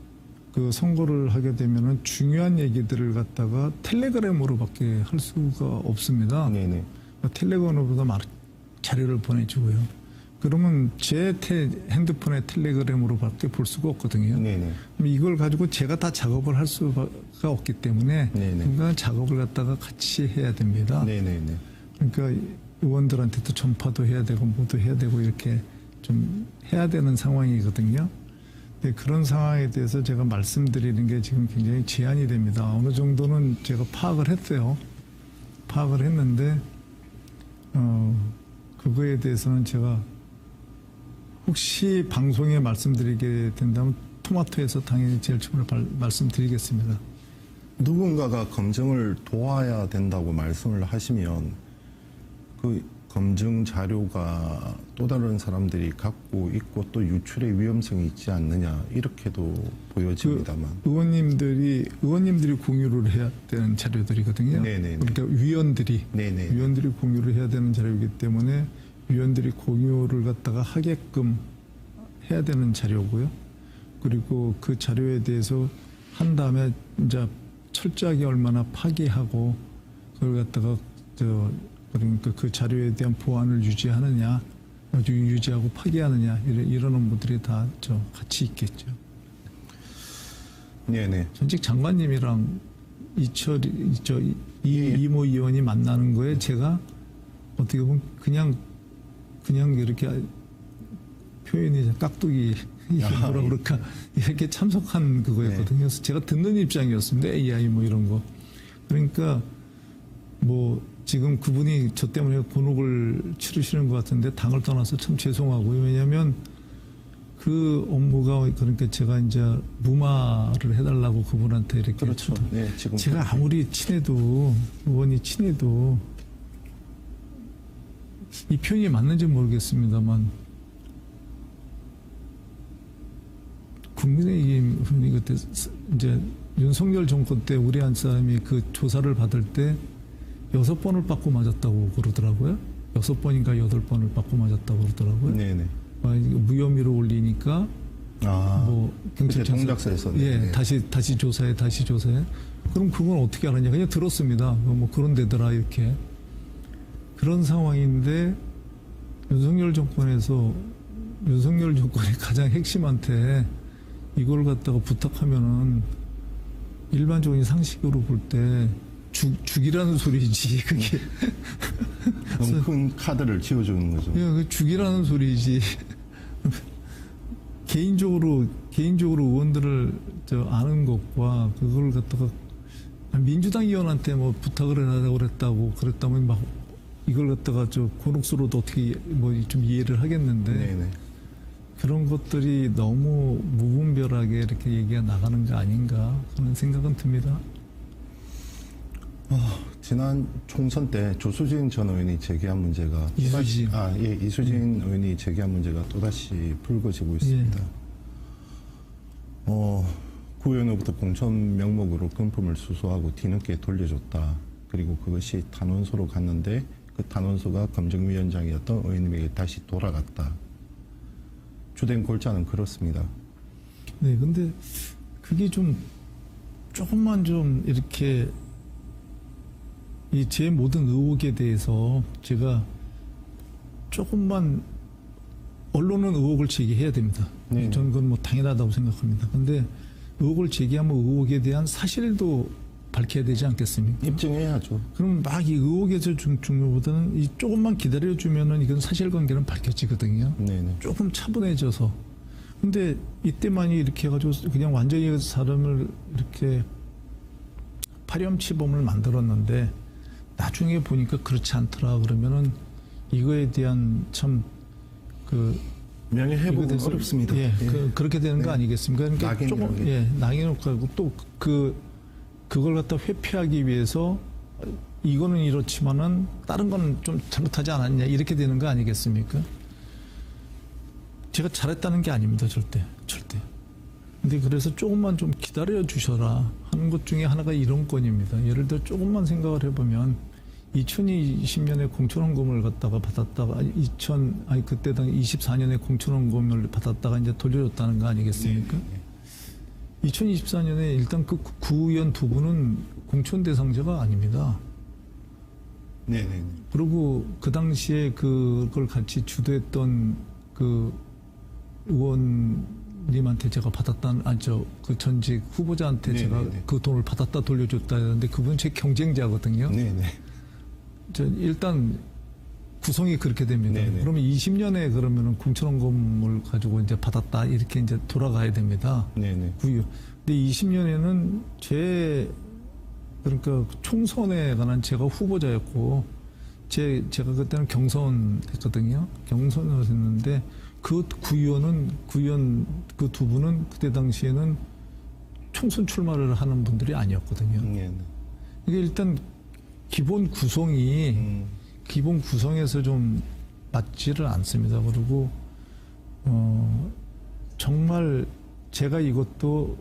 그 선거를 하게 되면은 중요한 얘기들을 갖다가 텔레그램으로밖에 할 수가 없습니다. 네네. 텔레그램으로 자료를 보내주고요. 그러면 제 핸드폰에 텔레그램으로밖에 볼 수가 없거든요. 네네. 이걸 가지고 제가 다 작업을 할 수가 없기 때문에 네네. 그러니까 작업을 갖다가 같이 해야 됩니다. 네네네. 그러니까 의원들한테도 전파도 해야 되고 뭐도 해야 되고 이렇게 좀 해야 되는 상황이거든요. 네, 그런 상황에 대해서 제가 말씀드리는 게 지금 굉장히 제한이 됩니다. 어느 정도는 제가 파악을 했어요. 파악을 했는데 그거에 대해서는 제가 혹시 방송에 말씀드리게 된다면 토마토에서 당연히 제일 처음으로 말씀드리겠습니다. 누군가가 검증을 도와야 된다고 말씀을 하시면 그 검증 자료가 또 다른 사람들이 갖고 있고 또 유출의 위험성이 있지 않느냐 이렇게도 보여집니다만 의원님들이 공유를 해야 되는 자료들이거든요. 네네네. 그러니까 위원들이 공유를 해야 되는 자료이기 때문에 위원들이 공유를 갖다가 하게끔 해야 되는 자료고요. 그리고 그 자료에 대해서 한 다음에 이제 철저하게 얼마나 파기하고 그걸 갖다가 그러니까 그 자료에 대한 보안을 유지하느냐, 유지하고 파기하느냐 이런 업무들이 다 같이 있겠죠. 네네. 전직 장관님이랑 이모 의원이 만나는 거에 제가 어떻게 보면 그냥 이렇게 표현이 깍두기 뭐라 그럴까 이렇게 참석한 그거였거든요. 그래서 제가 듣는 입장이었습니다. AI 뭐 이런 거. 그러니까 뭐 지금 그분이 저 때문에 곤혹을 치르시는 것 같은데 당을 떠나서 참 죄송하고요. 왜냐하면 그 업무가 그러니까 제가 이제 무마를 해달라고 그분한테 이렇게 그렇죠. 네, 지금 제가 아무리 친해도 의원이 친해도 이 표현이 맞는지 모르겠습니다만 국민의힘 그때 이제 윤석열 정권 때 우리 한 사람이 그 조사를 받을 때 6번을 받고 맞았다고 그러더라고요. 6번인가 8번을 받고 맞았다고 그러더라고요. 네네. 무혐의로 올리니까 뭐 경찰청 동작서에서 다시 조사해. 그럼 그건 어떻게 알았냐? 그냥 들었습니다. 뭐 그런 데더라 이렇게. 그런 상황인데 윤석열 정권의 가장 핵심한테 이걸 갖다가 부탁하면은 일반적인 상식으로 볼 때 죽이라는 소리지 그게. 너무 큰 카드를 쥐어주는 거죠. 그 죽이라는 소리지. 개인적으로 의원들을 아는 것과 그걸 갖다가 민주당 의원한테 뭐 부탁을 하라고 그랬다면 막 이걸 갖다가 곤혹스러워도 어떻게 뭐 좀 이해를 하겠는데 네네. 그런 것들이 너무 무분별하게 이렇게 얘기가 나가는 거 아닌가 하는 생각은 듭니다. 지난 총선 때 조수진 전 의원이 제기한 문제가 이수진 의원이 제기한 문제가 또다시 불거지고 있습니다. 구 의원으로부터 공천 명목으로 금품을 수수하고 뒤늦게 돌려줬다. 그리고 그것이 탄원소로 갔는데 그 탄원소가 검증위원장이었던 의원님에게 다시 돌아갔다. 주된 골자는 그렇습니다. 네, 근데 그게 좀 조금만 좀 이렇게 이 제 모든 의혹에 대해서 제가 조금만 언론은 의혹을 제기해야 됩니다. 네. 저는 그건 뭐 당연하다고 생각합니다. 근데 의혹을 제기하면 의혹에 대한 사실도 밝혀야 되지 않겠습니까? 입증해야죠. 그럼 막 이 의혹에서 중요보다는 이 조금만 기다려주면은 이건 사실관계는 밝혀지거든요. 네네. 조금 차분해져서. 근데 이때만이 이렇게 해가지고 그냥 완전히 사람을 이렇게 파렴치범을 만들었는데 나중에 보니까 그렇지 않더라 그러면은 이거에 대한 참 명예회복은 어렵습니다. 예, 그렇게 되는 거 네. 아니겠습니까? 그러니까 낙인이라는 조금 게. 낙인놓고 하고 또 그걸 갖다 회피하기 위해서 이거는 이렇지만은 다른 거는 좀 잘못하지 않았냐 이렇게 되는 거 아니겠습니까? 제가 잘했다는 게 아닙니다, 절대. 근데 그래서 조금만 좀 기다려 주셔라 하는 것 중에 하나가 이런 건입니다. 예를 들어 조금만 생각을 해보면 2020년에 공천원금을 갖다가 받았다가 그때 당 24년에 공천원금을 받았다가 이제 돌려줬다는 거 아니겠습니까? 2024년에 일단 그 구의원 두 분은 공천 대상자가 아닙니다. 네네. 그리고 그 당시에 그걸 같이 주도했던 그 의원님한테 제가 그 전직 후보자한테 네네네. 제가 그 돈을 받았다 돌려줬다 했는데 그분은 제 경쟁자거든요. 네네. 일단 구성이 그렇게 됩니다. 네네. 그러면 20년에 그러면은 공천원금을 가지고 이제 받았다 이렇게 이제 돌아가야 됩니다. 네네. 근데 20년에는 그러니까 총선에 관한 제가 후보자였고 제가 그때는 경선했거든요. 경선을 했는데 그 구의원 그 두 분은 그때 당시에는 총선 출마를 하는 분들이 아니었거든요. 네네. 이게 일단 기본 구성에서 좀 맞지를 않습니다. 그리고 정말 제가 이것도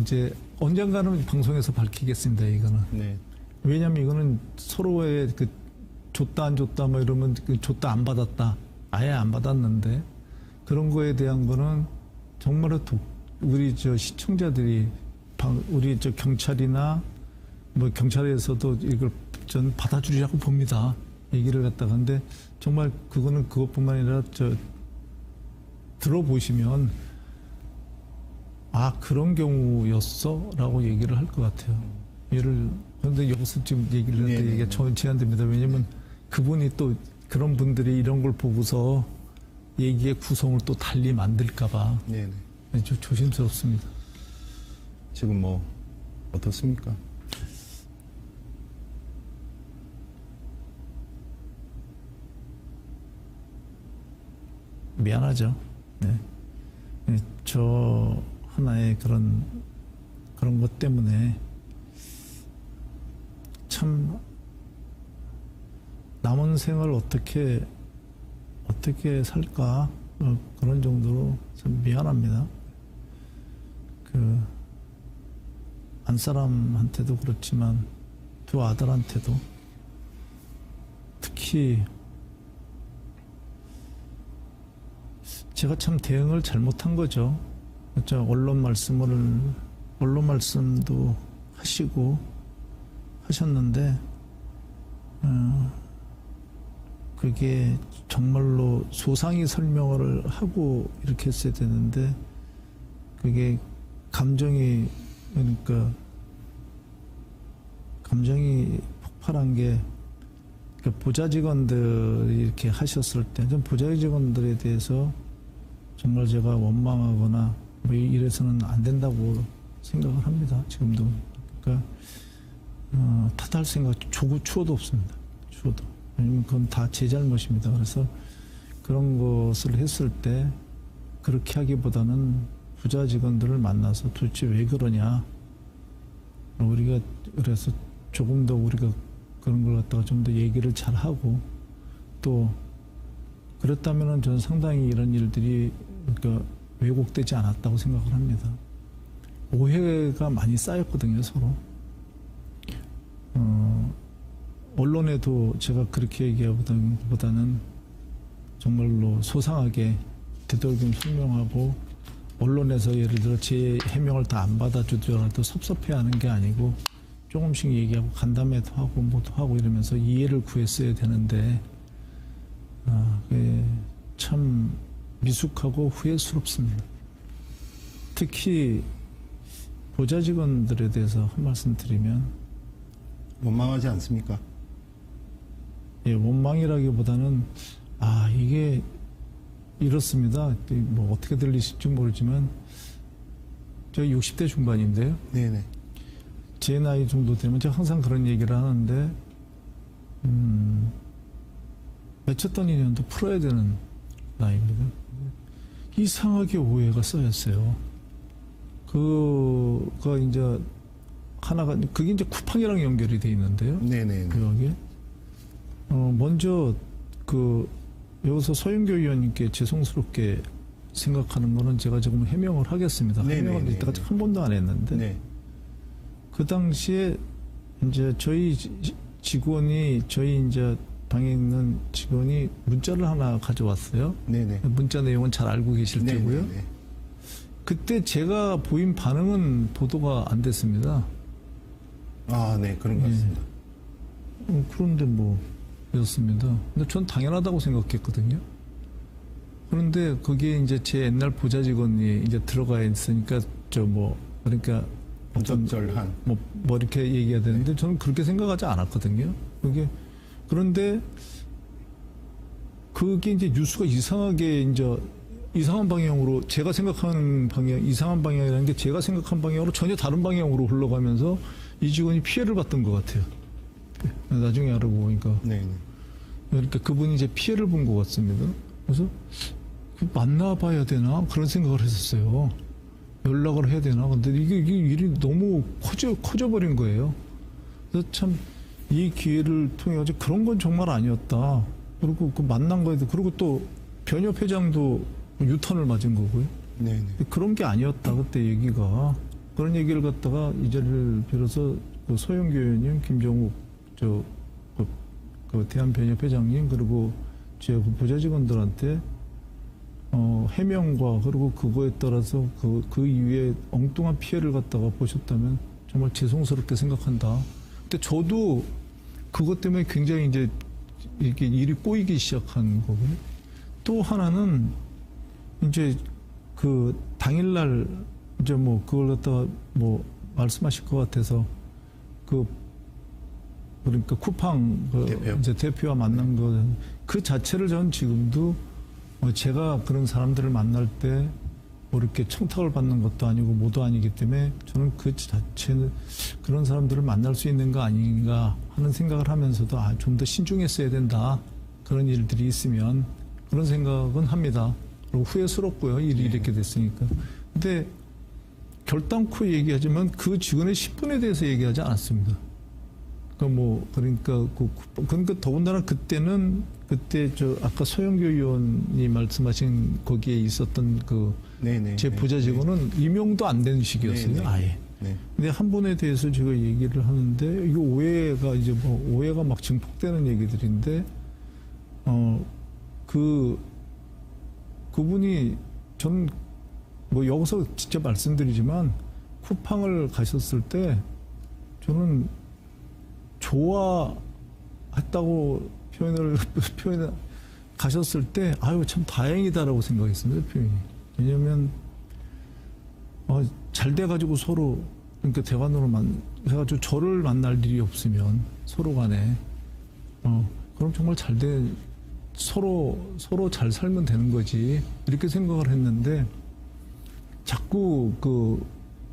이제 언젠가는 방송에서 밝히겠습니다. 이거는. 네. 왜냐하면 이거는 서로의 줬다 안 줬다 뭐 이러면 줬다 안 받았다 아예 안 받았는데 그런 거에 대한 거는 정말로 우리 시청자들이 우리 경찰이나 뭐 경찰에서도 이걸 전 받아주리라고 봅니다. 얘기를 갖다가. 근데 정말 그거는 그것뿐만 아니라 들어보시면 그런 경우였어? 라고 얘기를 할 것 같아요. 그런데 여기서 지금 얘기를 할 때 얘기가 제한됩니다. 왜냐면 그분이 또 그런 분들이 이런 걸 보고서 얘기의 구성을 또 달리 만들까봐. 네네. 좀 조심스럽습니다. 지금 뭐 어떻습니까? 미안하죠. 네. 저 하나의 그런 것 때문에 참 남은 생을 어떻게 살까 그런 정도로 참 미안합니다. 안사람한테도 그렇지만 두 아들한테도 특히 제가 참 대응을 잘못한 거죠. 언론 말씀도 하셨는데 그게 정말로 소상히 설명을 하고 이렇게 했어야 되는데 그게 감정이 폭발한 게 보좌 직원들이 이렇게 하셨을 때 좀 보좌 직원들에 대해서 정말 제가 원망하거나 뭐 이래서는 안 된다고 생각을 합니다. 지금도. 그러니까 탓할 생각 추호도 없습니다. 추호도. 왜냐면 그건 다 제 잘못입니다. 그래서 그런 것을 했을 때 그렇게 하기보다는 부자 직원들을 만나서 도대체 왜 그러냐. 우리가 그래서 조금 더 우리가 그런 걸 갖다가 좀 더 얘기를 잘 하고 또 그랬다면은 저는 상당히 이런 일들이 왜곡되지 않았다고 생각을 합니다. 오해가 많이 쌓였거든요, 서로. 언론에도 제가 그렇게 얘기하기보다는 정말로 소상하게 되도록이면 설명하고 언론에서 예를 들어 제 해명을 다 안 받아주더라도 섭섭해하는 게 아니고 조금씩 얘기하고 간담회도 하고 뭐도 하고 이러면서 이해를 구했어야 되는데 그게 참 미숙하고 후회스럽습니다. 특히 보좌 직원들에 대해서 한 말씀 드리면 원망하지 않습니까? 예, 원망이라기보다는 이게 이렇습니다. 뭐 어떻게 들리실지 모르지만 저 60대 중반인데요. 네네. 제 나이 정도 되면 제가 항상 그런 얘기를 하는데 맺혔던 인연도 풀어야 되는 나이입니다. 이상하게 오해가 쌓였어요. 그가 이제 하나가 그게 이제 쿠팡이랑 연결이 돼 있는데요. 네네. 여기에 먼저 여기서 서영교 의원님께 죄송스럽게 생각하는 거는 제가 조금 해명을 하겠습니다. 해명을 이때까지 한 번도 안 했는데 네. 그 당시에 이제 저희 직원이 저희 이제 방에 있는 직원이 문자를 하나 가져왔어요. 네네. 문자 내용은 잘 알고 계실 테고요. 네네. 그때 제가 보인 반응은 보도가 안 됐습니다. 네, 그런 것 같습니다. 그런데 이렇습니다. 근데 전 당연하다고 생각했거든요. 그런데 거기에 이제 제 옛날 보좌 직원이 이제 들어가 있으니까 그러니까 부적절한 뭐 이렇게 얘기해야 되는데 저는 그렇게 생각하지 않았거든요. 그런데 그게 이제 뉴스가 이상하게 이제 이상한 방향으로 제가 생각하는 방향 이상한 방향이라는 게 제가 생각한 방향으로 전혀 다른 방향으로 흘러가면서 이 직원이 피해를 봤던 것 같아요. 나중에 알아보고 보니까. 네네. 그러니까 그분이 이제 피해를 본 것 같습니다. 그래서 만나봐야 되나 그런 생각을 했었어요. 연락을 해야 되나. 근데 이게 일이 너무 커져버린 거예요. 그래서 참 이 기회를 통해 가지고 그런 건 정말 아니었다. 그리고 그 만난 거에도 그리고 또 변협 회장도 유턴을 맞은 거고요. 네네. 그런 게 아니었다. 그때 얘기가 그런 얘기를 갖다가 이 자리를 빌어서 그 서영교 의원님, 김정욱 그 대한변협 회장님 그리고 제 보좌 직원들한테 해명과 그리고 그거에 따라서 그 이후에 엉뚱한 피해를 갖다가 보셨다면 정말 죄송스럽게 생각한다. 근데 저도 그것 때문에 굉장히 이제 이렇게 일이 꼬이기 시작한 거고요. 또 하나는 이제 그 당일날 이제 그걸 갖다가 말씀하실 것 같아서 그러니까 쿠팡 대표. 이제 대표와 만난 거 그 자체를 저는 지금도 제가 그런 사람들을 만날 때 이렇게 청탁을 받는 것도 아니고 뭐도 아니기 때문에 저는 그 자체는 그런 사람들을 만날 수 있는 거 아닌가 하는 생각을 하면서도 좀 더 신중했어야 된다. 그런 일들이 있으면 그런 생각은 합니다. 그리고 후회스럽고요. 일이 이렇게 됐으니까. 근데 결단코 얘기하지만 그 직원의 10분에 대해서 얘기하지 않았습니다. 그러니까 더군다나 그때 아까 서영교 의원이 말씀하신 거기에 있었던 제 보좌 직원은 임용도 안 된 시기였어요. 아예. 네. 근데 한 분에 대해서 제가 얘기를 하는데 이거 오해가 막 증폭되는 얘기들인데 그분이 전 여기서 직접 말씀드리지만 쿠팡을 가셨을 때 저는 좋아했다고 표현을 가셨을 때 참 다행이다라고 생각했습니다. 표현이. 왜냐하면 잘 돼가지고 서로 그러니까 대관으로 해가지고 저를 만날 일이 없으면 서로 간에 그럼 정말 서로 잘 살면 되는 거지 이렇게 생각을 했는데 자꾸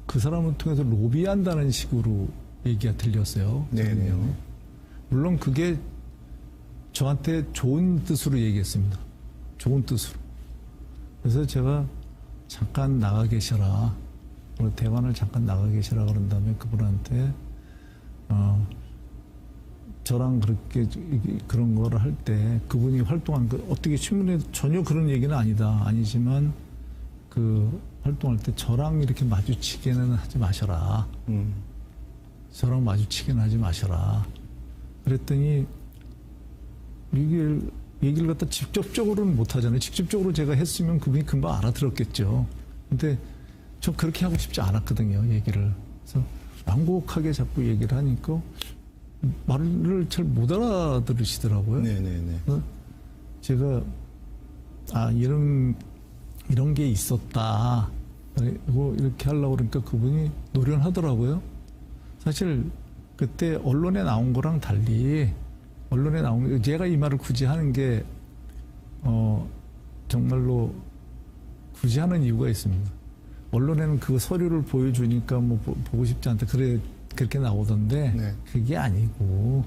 그 사람을 통해서 로비한다는 식으로 얘기가 들렸어요. 네네. 물론 그게 저한테 좋은 뜻으로 얘기했습니다. 좋은 뜻으로. 그래서 제가 잠깐 나가 계셔라. 대관을 잠깐 나가 계시라 그런 다음에 그분한테 저랑 그렇게 그런 거를 할 때 그분이 활동한 어떻게 신문에 전혀 그런 얘기는 아니지만 그 활동할 때 저랑 이렇게 마주치게는 하지 마셔라. 저랑 마주치게는 하지 마셔라. 그랬더니 얘기를 갖다 직접적으로는 못 하잖아요. 직접적으로 제가 했으면 그분이 금방 알아들었겠죠. 근데 좀 그렇게 하고 싶지 않았거든요, 얘기를. 그래서 완곡하게 자꾸 얘기를 하니까 말을 잘 못 알아들으시더라고요. 네네네. 그래서 제가 이런 게 있었다. 그리고 이렇게 하려고 그러니까 그분이 노련하더라고요. 사실 그때 언론에 나온 거랑 달리 언론에 나온 제가 이 말을 굳이 하는 게 정말로 굳이 하는 이유가 있습니다. 언론에는 그 서류를 보여주니까 뭐 보고 싶지 않다. 그렇게 나오던데 네. 그게 아니고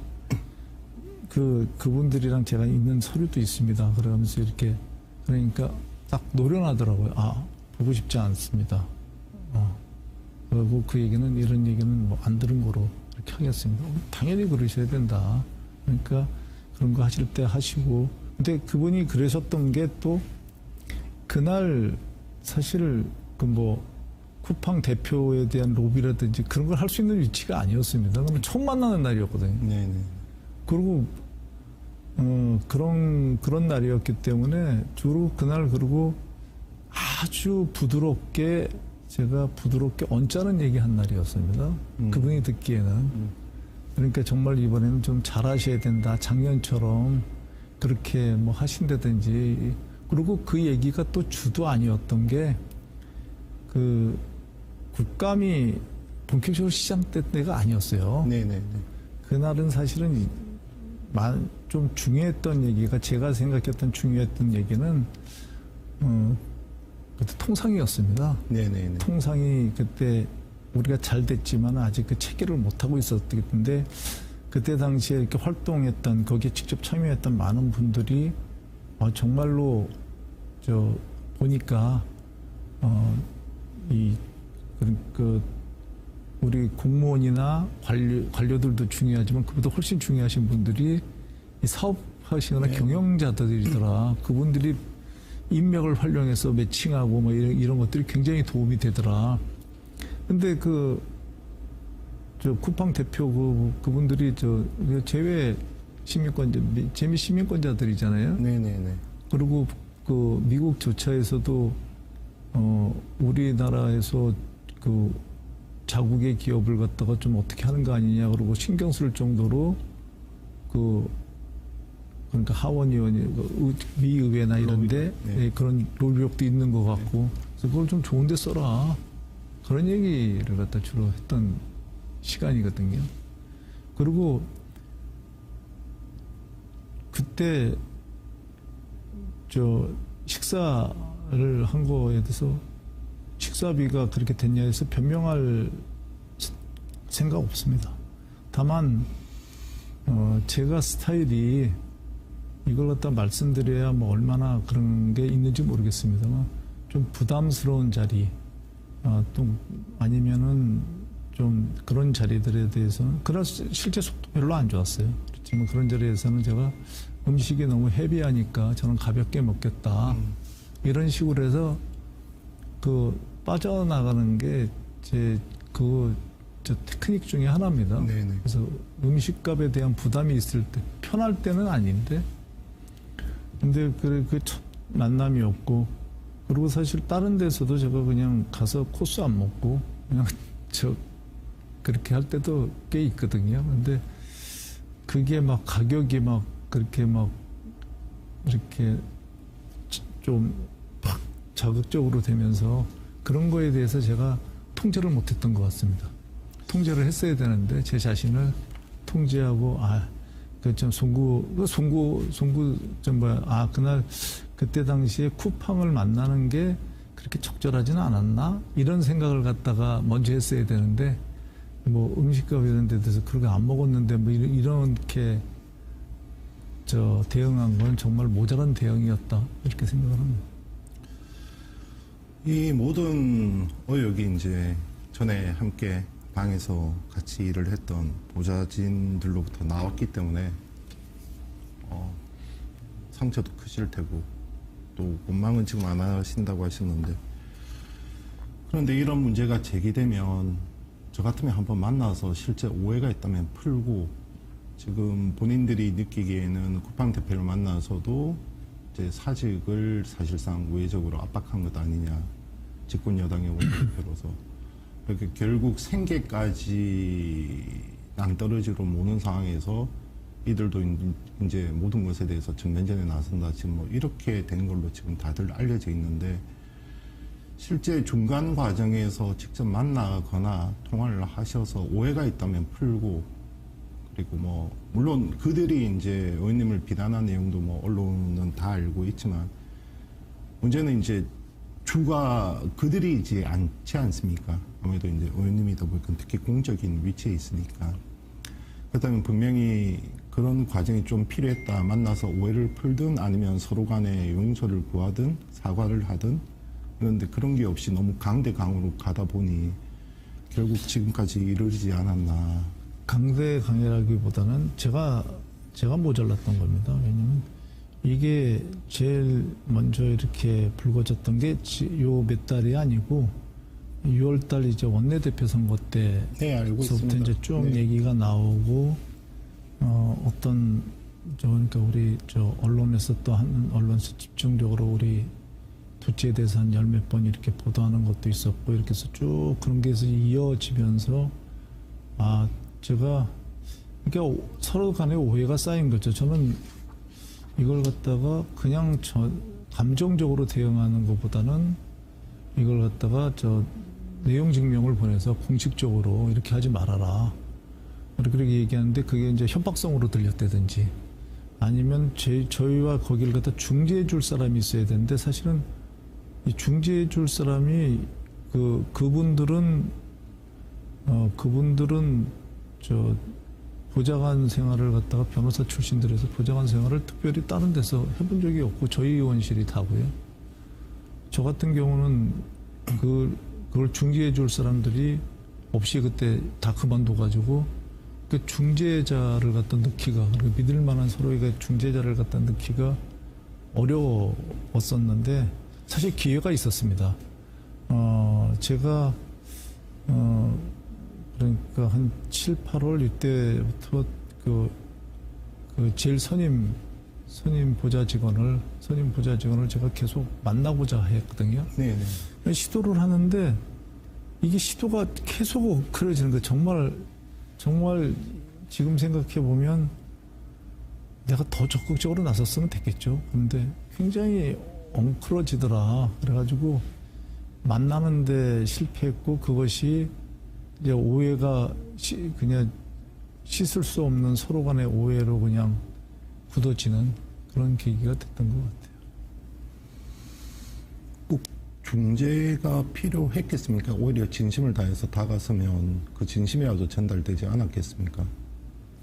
그분들이랑 제가 있는 서류도 있습니다. 그러면서 이렇게 그러니까 딱 노련하더라고요. 보고 싶지 않습니다. 그리고 그 얘기는 이런 얘기는 뭐 안 들은 거로 이렇게 하겠습니다. 당연히 그러셔야 된다. 그러니까 그런 거 하실 때 하시고. 근데 그분이 그러셨던 게 또 그날 사실 그 뭐 쿠팡 대표에 대한 로비라든지 그런 걸 할 수 있는 위치가 아니었습니다. 그러면 처음 만나는 날이었거든요. 네네. 그리고 그런 날이었기 때문에 주로 그날 그리고 아주 부드럽게 제가 부드럽게 언짢은 얘기한 날이었습니다. 그분이 듣기에는. 그러니까 정말 이번에는 좀 잘하셔야 된다. 작년처럼 그렇게 뭐 하신다든지. 그리고 그 얘기가 또 주도 아니었던 게 그 국감이 본격적으로 시작될 때가 아니었어요. 네네네. 그날은 사실은 좀 중요했던 얘기가 제가 생각했던 중요했던 얘기는 그때 통상이었습니다. 네네네. 통상이 그때 우리가 잘 됐지만 아직 그 체계를 못하고 있었기 때문에 그때 당시에 이렇게 활동했던 거기에 직접 참여했던 많은 분들이 정말로 보니까 우리 공무원이나 관료들도 중요하지만 그보다 훨씬 중요하신 분들이 이 사업하시거나 네. 경영자들이더라. 그분들이 인맥을 활용해서 매칭하고 뭐 이런 것들이 굉장히 도움이 되더라. 근데 쿠팡 대표 그분들이 제외 재미 시민권자들이잖아요. 네네네. 그리고 그 미국 조차에서도 우리나라에서 그 자국의 기업을 갖다가 좀 어떻게 하는 거 아니냐 그러고 신경 쓸 정도로 그러니까 하원의원이 미 의회나 이런데 네. 그런 로비력도 있는 것 같고 그래서 그걸 좀 좋은데 써라 그런 얘기를 갖다 주로 했던 시간이거든요. 그리고 그때 식사를 한 거에 대해서 식사비가 그렇게 됐냐 해서 변명할 생각 없습니다. 다만 제가 스타일이 이걸 갖다 말씀드려야 뭐 얼마나 그런 게 있는지 모르겠습니다만 좀 부담스러운 자리 또 아니면은 좀 그런 자리들에 대해서는 그래서 실제 속도 별로 안 좋았어요. 그렇지만 그런 자리에서는 제가 음식이 너무 헤비하니까 저는 가볍게 먹겠다. 이런 식으로 해서 빠져나가는 게 저 테크닉 중에 하나입니다. 네네. 그래서 음식값에 대한 부담이 있을 때 편할 때는 아닌데 근데 그 첫 만남이었고 그리고 사실 다른 데서도 제가 그냥 가서 코스 안 먹고 그냥 그렇게 할 때도 꽤 있거든요. 근데 그게 막 가격이 막 그렇게 막 이렇게 좀 막 자극적으로 되면서 그런 거에 대해서 제가 통제를 못했던 것 같습니다. 통제를 했어야 되는데 제 자신을 통제하고 그날 그때 당시에 쿠팡을 만나는 게 그렇게 적절하지는 않았나 이런 생각을 갖다가 먼저 했어야 되는데 뭐 음식값 이런 데 대해서 그렇게 안 먹었는데 뭐 이렇게 대응한 건 정말 모자란 대응이었다 이렇게 생각을 합니다. 이 모든 의혹이 이제 전에 함께 방에서 같이 일을 했던 보좌진들로부터 나왔기 때문에 상처도 크실 테고 또 원망은 지금 안 하신다고 하셨는데 그런데 이런 문제가 제기되면 저 같으면 한번 만나서 실제 오해가 있다면 풀고 지금 본인들이 느끼기에는 쿠팡 대표를 만나서도 이제 사직을 사실상 우회적으로 압박한 것 아니냐 집권 여당의 원내대표로서. 그렇게 결국 생계까지 낭떠러지로 모는 상황에서 이들도 이제 모든 것에 대해서 전면전에 나선다. 지금 뭐 이렇게 된 걸로 지금 다들 알려져 있는데, 실제 중간 과정에서 직접 만나거나 통화를 하셔서 오해가 있다면 풀고, 그리고 뭐 물론 그들이 이제 의원님을 비난한 내용도 뭐 언론은 다 알고 있지만, 문제는 이제 주가 그들이지 않지 않습니까? 아무래도 이제 의원님이다 보니까 특히 공적인 위치에 있으니까. 그렇다면 분명히 그런 과정이 좀 필요했다. 만나서 오해를 풀든 아니면 서로 간에 용서를 구하든 사과를 하든. 그런데 그런 게 없이 너무 강대강으로 가다 보니 결국 지금까지 이르지 않았나. 강대강이라기보다는 제가 모자랐던 겁니다. 왜냐면 이게 제일 먼저 이렇게 불거졌던 게 요 몇 달이 아니고 6월달 이제 원내대표 선거 때서부터 이제 쭉 얘기가 나오고, 어떤 그러니까 우리 언론에서 또 한 언론에서 집중적으로 우리 두치에 대해서 한 10몇 번 이렇게 보도하는 것도 있었고, 이렇게 해서 쭉 그런 게 이어지면서 제가 그러니까 서로 간에 오해가 쌓인 거죠. 저는 이걸 갖다가 그냥 감정적으로 대응하는 것보다는 이걸 갖다가 내용 증명을 보내서 공식적으로 이렇게 하지 말아라. 그렇게 얘기하는데 그게 이제 협박성으로 들렸다든지 아니면 저희와 거기를 갖다 중재해 줄 사람이 있어야 되는데, 사실은 이 중재해 줄 사람이 그분들은 보좌관 생활을 갖다가 변호사 출신들에서 보좌관 생활을 특별히 다른 데서 해본 적이 없고 저희 의원실이 다고요. 저 같은 경우는 그걸 중재해 줄 사람들이 없이 그때 다 그만둬가지고 그 중재자를 갖다 넣기가, 믿을 만한 서로에게 중재자를 갖다 넣기가 어려웠었는데, 사실 기회가 있었습니다. 제가 그러니까 한 7, 8월 이때부터 그 제일 선임 보좌 직원을 제가 계속 만나고자 했거든요. 네네. 시도를 하는데 이게 시도가 계속 그려지는 거예요. 정말 지금 생각해 보면 내가 더 적극적으로 나섰으면 됐겠죠. 그런데 굉장히 엉클어지더라. 그래가지고 만나는데 실패했고, 그것이 이제 오해가 그냥 씻을 수 없는 서로 간의 오해로 그냥 굳어지는 그런 계기가 됐던 것 같아요. 꼭 중재가 필요했겠습니까? 오히려 진심을 다해서 다가서면 그 진심이라도 전달되지 않았겠습니까?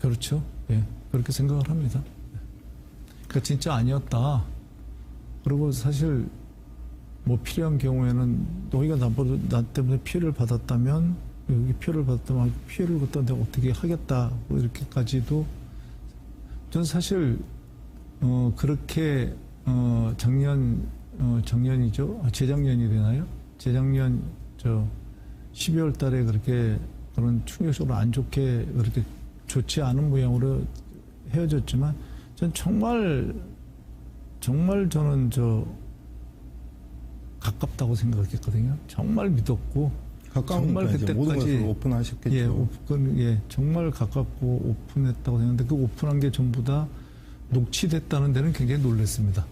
그렇죠. 예, 그렇게 생각을 합니다. 그러니까 진짜 아니었다. 그리고 사실 뭐 필요한 경우에는 너희가 나 때문에 피해를 받았다면, 여기 피해를 갖다 내가 어떻게 하겠다, 뭐 이렇게까지도. 전 사실 그렇게 작년이죠. 재작년이 되나요? 재작년 12월 달에 그렇게 그런 충격적으로 안 좋게 그렇게 좋지 않은 모양으로 헤어졌지만, 전 정말 저는 가깝다고 생각했거든요. 정말 믿었고, 정말 그때까지 모든 것을 오픈하셨겠죠. 정말 가깝고 오픈했다고 생각했는데, 그 오픈한 게 전부 다 녹취됐다는 데는 굉장히 놀랐습니다.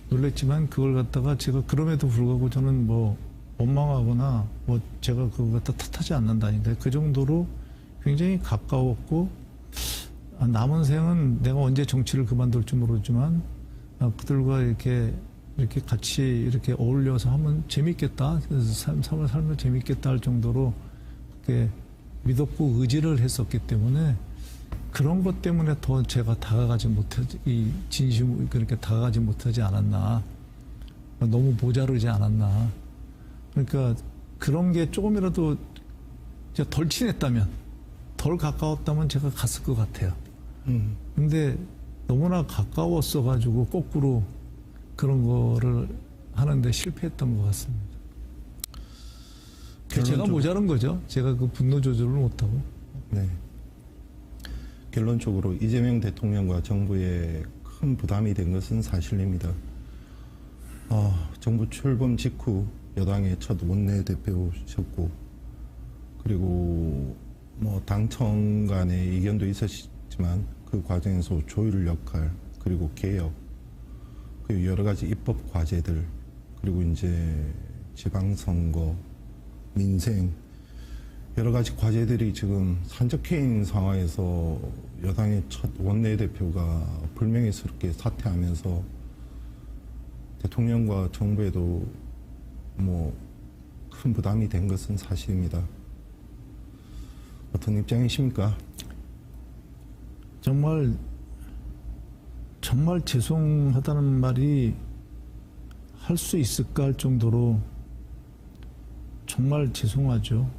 놀랬지만 그걸 갖다가 제가 그럼에도 불구하고 저는 뭐 원망하거나 뭐 제가 그걸 갖다 탓하지 않는다니까. 그 정도로 굉장히 가까웠고, 남은 생은 내가 언제 정치를 그만둘지 모르지만 그들과 이렇게 같이 이렇게 어울려서 하면 재밌겠다. 삶을 살면 재밌겠다 할 정도로 그렇게 믿었고 의지를 했었기 때문에, 그런 것 때문에 더 제가 이 진심 그렇게 다가가지 못하지 않았나. 너무 모자르지 않았나. 그러니까 그런 게 조금이라도 제가 덜 친했다면, 덜 가까웠다면 제가 갔을 것 같아요. 근데 너무나 가까웠어가지고 거꾸로 그런 거를 하는데 실패했던 것 같습니다. 제가 모자란 거죠. 제가 그 분노 조절을 못하고. 네. 결론적으로 이재명 대통령과 정부에 큰 부담이 된 것은 사실입니다. 정부 출범 직후 여당의 첫 원내대표셨고, 그리고 뭐 당청 간의 이견도 있었지만 그 과정에서 조율 역할, 그리고 개혁, 그리고 여러 가지 입법 과제들, 그리고 이제 지방선거, 민생, 여러 가지 과제들이 지금 산적해 있는 상황에서 여당의 첫 원내대표가 불명예스럽게 사퇴하면서 대통령과 정부에도 뭐 큰 부담이 된 것은 사실입니다. 어떤 입장이십니까? 정말 죄송하다는 말이 할 수 있을까 할 정도로 정말 죄송하죠.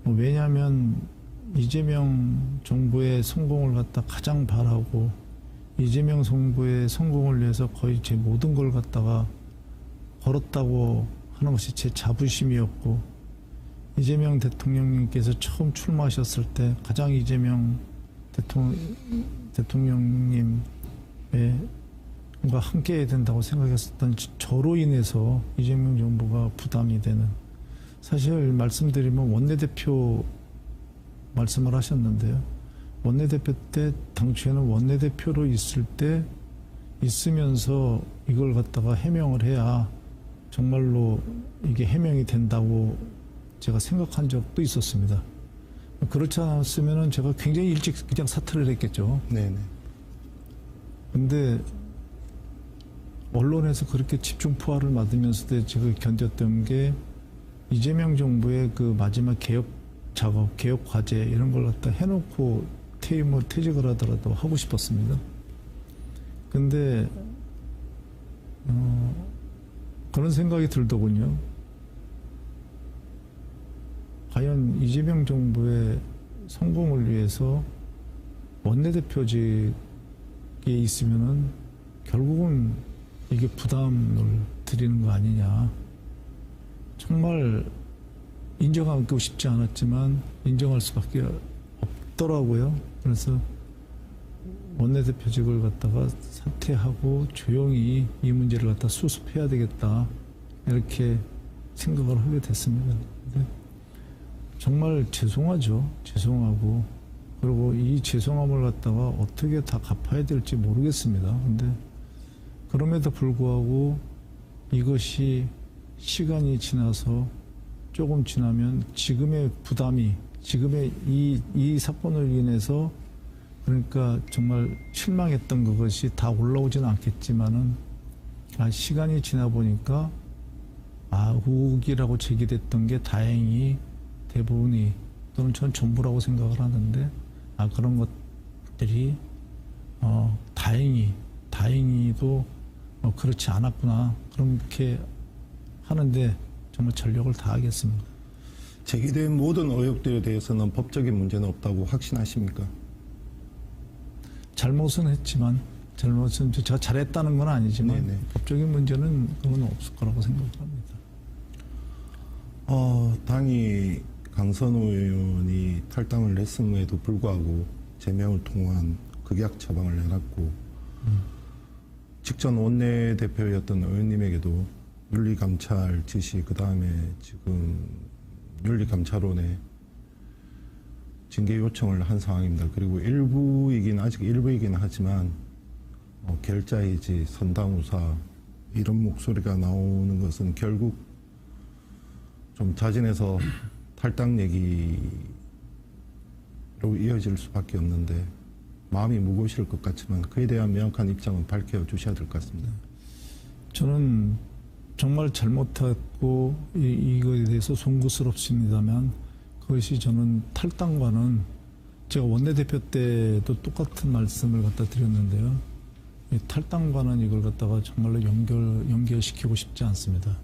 왜냐하면 이재명 정부의 성공을 갖다 가장 바라고, 이재명 정부의 성공을 위해서 거의 제 모든 걸 갖다가 걸었다고 하는 것이 제 자부심이었고, 이재명 대통령님께서 처음 출마하셨을 때 가장 이재명 대통령님과 함께 해야 된다고 생각했었던 저로 인해서 이재명 정부가 부담이 되는, 사실 말씀드리면 원내대표 말씀을 하셨는데요. 원내대표 때 당초에는 원내대표로 있으면서 이걸 갖다가 해명을 해야 정말로 이게 해명이 된다고 제가 생각한 적도 있었습니다. 그렇지 않았으면 제가 굉장히 일찍 그냥 사퇴를 했겠죠. 네네. 근데 언론에서 그렇게 집중 포화를 맞으면서도 제가 견뎠던 게 이재명 정부의 그 마지막 개혁 작업, 개혁 과제 이런 걸 갖다 해놓고 퇴직을 하더라도 하고 싶었습니다. 근데 그런 생각이 들더군요. 과연 이재명 정부의 성공을 위해서 원내대표직에 있으면은 결국은 이게 부담을 드리는 거 아니냐. 정말 인정하고 싶지 않았지만 인정할 수밖에 없더라고요. 그래서 원내대표직을 갖다가 사퇴하고 조용히 이 문제를 갖다 수습해야 되겠다, 이렇게 생각을 하게 됐습니다. 근데 정말 죄송하죠. 죄송하고, 그리고 이 죄송함을 갖다가 어떻게 다 갚아야 될지 모르겠습니다. 근데 그럼에도 불구하고 이것이 시간이 지나서 조금 지나면 지금의 부담이, 지금의 이 사건을 인해서, 그러니까 정말 실망했던 그것이 다 올라오지는 않겠지만은, 시간이 지나 보니까 의혹이라고 제기됐던 게 다행히 대부분이, 또는 전 전부라고 생각을 하는데, 그런 것들이 다행히도 그렇지 않았구나, 그렇게 하는데 정말 전력을 다하겠습니다. 제기된 모든 의혹들에 대해서는 법적인 문제는 없다고 확신하십니까? 잘못은 했지만, 제가 잘했다는 건 아니지만 네네. 법적인 문제는 그건 없을 거라고 생각합니다. 당이 강선우 의원이 탈당을 했음에도 불구하고 제명을 통한 극약 처방을 내놨고, 직전 원내대표였던 의원님에게도 윤리감찰 지시, 그 다음에 지금 윤리감찰원에 징계 요청을 한 상황입니다. 그리고 아직 일부이긴 하지만 결자해지, 선당우사 이런 목소리가 나오는 것은 결국 좀 자진해서 탈당 얘기로 이어질 수밖에 없는데, 마음이 무거우실 것 같지만 그에 대한 명확한 입장은 밝혀주셔야 될 것 같습니다. 저는 정말 잘못했고 이거에 대해서 송구스럽습니다만, 그것이 저는 탈당과는, 제가 원내대표 때도 똑같은 말씀을 갖다 드렸는데요. 이 탈당과는 이걸 갖다가 정말로 연결시키고 싶지 않습니다.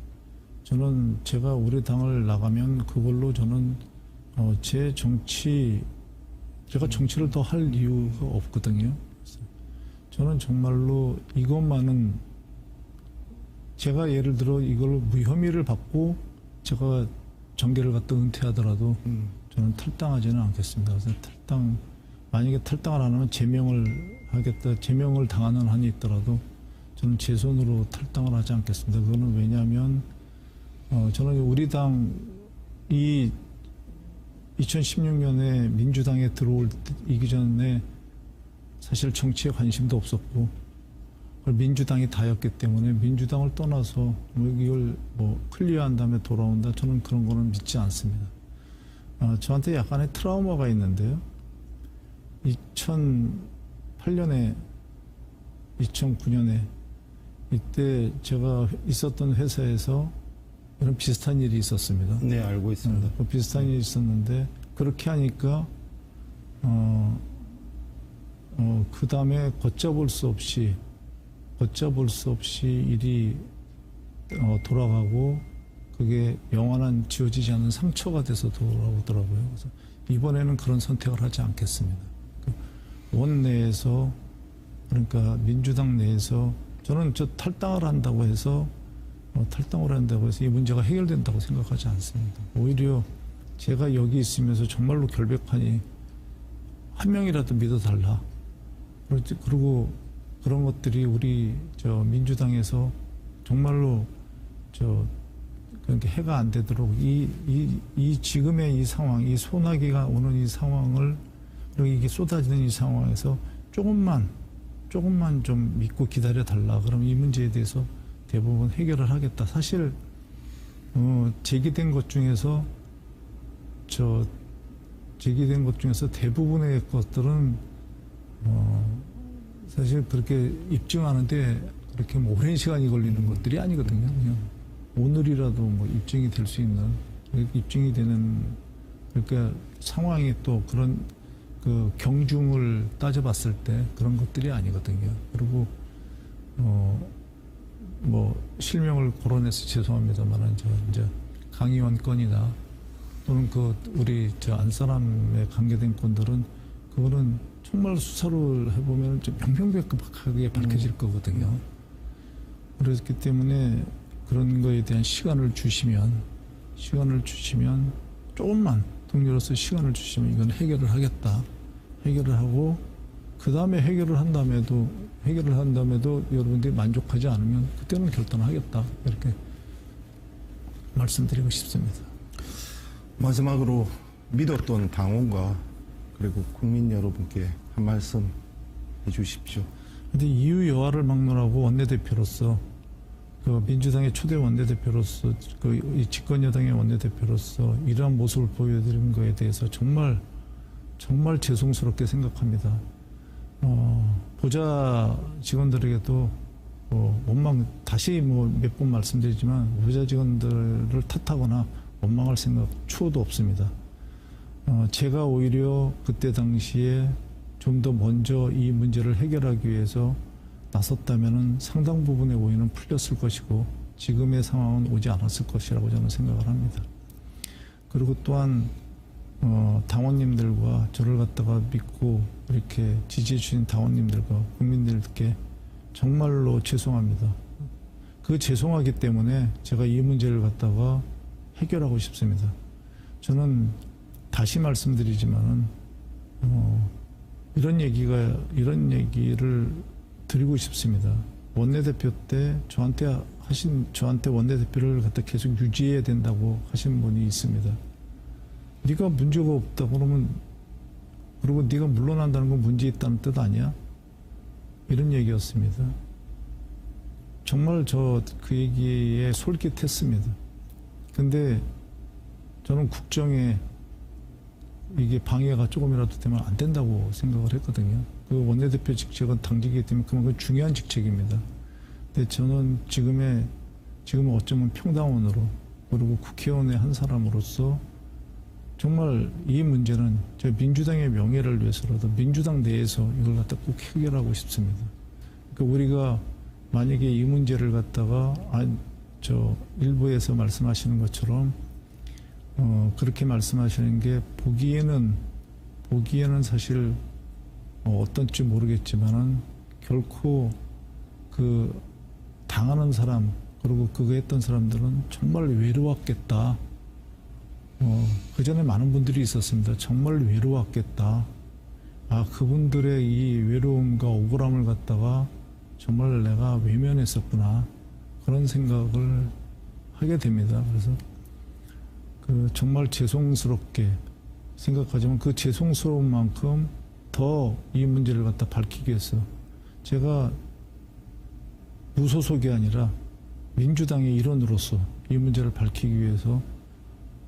저는 제가 우리 당을 나가면 그걸로 저는 제가 정치를 더 할 이유가 없거든요. 저는 정말로 이것만은, 제가 예를 들어 이걸 무혐의를 받고 제가 정계를 갖다 은퇴하더라도 저는 탈당하지는 않겠습니다. 그래서 만약에 탈당을 안 하면 제명을 당하는 한이 있더라도 저는 제 손으로 탈당을 하지 않겠습니다. 그거는 왜냐하면 저는 우리 당이 2016년에 민주당에 들어오기 전에 사실 정치에 관심도 없었고 민주당이 다였기 때문에 민주당을 떠나서 이걸 클리어한 다음에 돌아온다, 저는 그런 거는 믿지 않습니다. 저한테 약간의 트라우마가 있는데요. 2008년에 2009년에 이때 제가 있었던 회사에서 이런 비슷한 일이 있었습니다. 네, 알고 있습니다. 비슷한 일이 있었는데 그렇게 하니까 그 다음에 걷잡을 수 없이 일이 돌아가고 그게 영원한 지워지지 않는 상처가 돼서 돌아오더라고요. 그래서 이번에는 그런 선택을 하지 않겠습니다. 원내에서, 그러니까 민주당 내에서 저는 탈당을 한다고 해서 이 문제가 해결된다고 생각하지 않습니다. 오히려 제가 여기 있으면서 정말로 결백하니 한 명이라도 믿어달라. 그리고 그런 것들이 우리 민주당에서 정말로 그러니까 해가 안 되도록 이 지금의 이 상황, 이 소나기가 오는 이 상황을, 그리고 이게 쏟아지는 이 상황에서 조금만 좀 믿고 기다려 달라. 그럼 이 문제에 대해서 대부분 해결을 하겠다. 사실 제기된 것 중에서 대부분의 것들은 사실 그렇게 입증하는데 그렇게 오랜 시간이 걸리는 것들이 아니거든요. 그냥 오늘이라도 입증이 될 수 있는, 입증이 되는, 그러니까 상황이 또 그런 그 경중을 따져봤을 때 그런 것들이 아니거든요. 그리고 실명을 거론해서 죄송합니다만 이제 강의원 건이나 또는 우리 안사람에 관계된 건들은 그거는 정말 수사를 해보면 좀 명명백백하게 밝혀질 거거든요. 그렇기 때문에 그런 거에 대한 시간을 주시면 조금만 동료로서 시간을 주시면 이건 해결을 하겠다. 해결을 하고 그 다음에 해결을 한 다음에도 여러분들이 만족하지 않으면 그때는 결단하겠다. 이렇게 말씀드리고 싶습니다. 마지막으로 믿었던 당원과 그리고 국민 여러분께 한 말씀 해주십시오. 근데 이유 여하를 막론하고 원내대표로서, 민주당의 초대 원내대표로서, 이 집권여당의 원내대표로서 이러한 모습을 보여드린 것에 대해서 정말 죄송스럽게 생각합니다. 보좌 직원들에게도 다시 몇 번 말씀드리지만 보좌 직원들을 탓하거나 원망할 생각 추호도 없습니다. 제가 오히려 그때 당시에 좀 더 먼저 이 문제를 해결하기 위해서 나섰다면은 상당 부분의 오해는 풀렸을 것이고 지금의 상황은 오지 않았을 것이라고 저는 생각을 합니다. 그리고 또한 당원님들과 저를 갖다가 믿고 이렇게 지지해 주신 당원님들과 국민들께 정말로 죄송합니다. 그 죄송하기 때문에 제가 이 문제를 갖다가 해결하고 싶습니다. 저는 다시 말씀드리지만은 이런 얘기를 드리고 싶습니다. 원내대표 때 저한테 원내대표를 갖다 계속 유지해야 된다고 하신 분이 있습니다. 네가 문제가 없다 그러면, 그리고 네가 물러난다는 건 문제 있다는 뜻 아니야? 이런 얘기였습니다. 정말 그 얘기에 솔깃했습니다. 근데 저는 국정에 이게 방해가 조금이라도 되면 안 된다고 생각을 했거든요. 그 원내대표 직책은 당직이기 때문에 그만큼 중요한 직책입니다. 근데 저는 지금은 어쩌면 평당원으로, 그리고 국회의원의 한 사람으로서 정말 이 문제는 저 민주당의 명예를 위해서라도 민주당 내에서 이걸 갖다 꼭 해결하고 싶습니다. 그러니까 우리가 만약에 이 문제를 갖다가 일부에서 말씀하시는 것처럼 그렇게 말씀하시는 게 보기에는 사실 어떤지 모르겠지만은 결코 그 당하는 사람, 그리고 그거 했던 사람들은 정말 외로웠겠다. 그 전에 많은 분들이 있었습니다. 정말 외로웠겠다. 그분들의 이 외로움과 억울함을 갖다가 정말 내가 외면했었구나. 그런 생각을 하게 됩니다. 그래서 정말 죄송스럽게 생각하지만 그 죄송스러운 만큼 더 이 문제를 갖다 밝히기 위해서 제가 무소속이 아니라 민주당의 일원으로서 이 문제를 밝히기 위해서,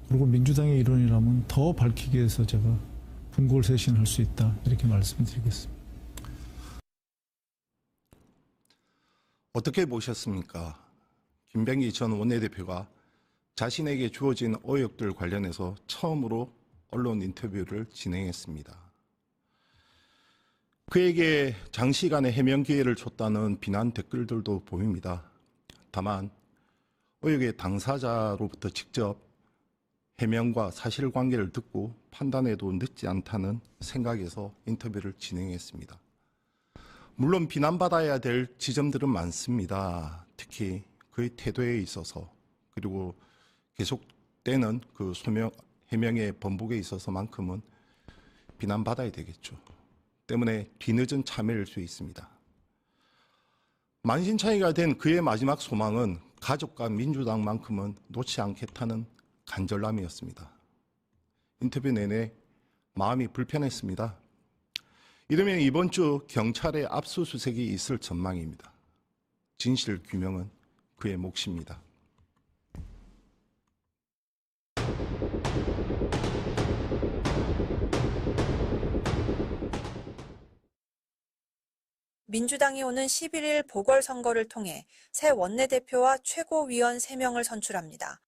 그리고 민주당의 일원이라면 더 밝히기 위해서 제가 분골쇄신할 수 있다, 이렇게 말씀드리겠습니다. 어떻게 보셨습니까? 김병기 전 원내대표가 자신에게 주어진 의혹들 관련해서 처음으로 언론 인터뷰를 진행했습니다. 그에게 장시간의 해명 기회를 줬다는 비난 댓글들도 보입니다. 다만 의혹의 당사자로부터 직접 해명과 사실관계를 듣고 판단해도 늦지 않다는 생각에서 인터뷰를 진행했습니다. 물론 비난받아야 될 지점들은 많습니다. 특히 그의 태도에 있어서, 그리고 계속되는 그 해명의 번복에 있어서만큼은 비난받아야 되겠죠. 때문에 뒤늦은 참여일 수 있습니다. 만신창이가 된 그의 마지막 소망은 가족과 민주당만큼은 놓지 않겠다는 간절함이었습니다. 인터뷰 내내 마음이 불편했습니다. 이러면 이번 주 경찰의 압수수색이 있을 전망입니다. 진실 규명은 그의 몫입니다. 민주당이 오는 11일 보궐선거를 통해 새 원내대표와 최고위원 3명을 선출합니다.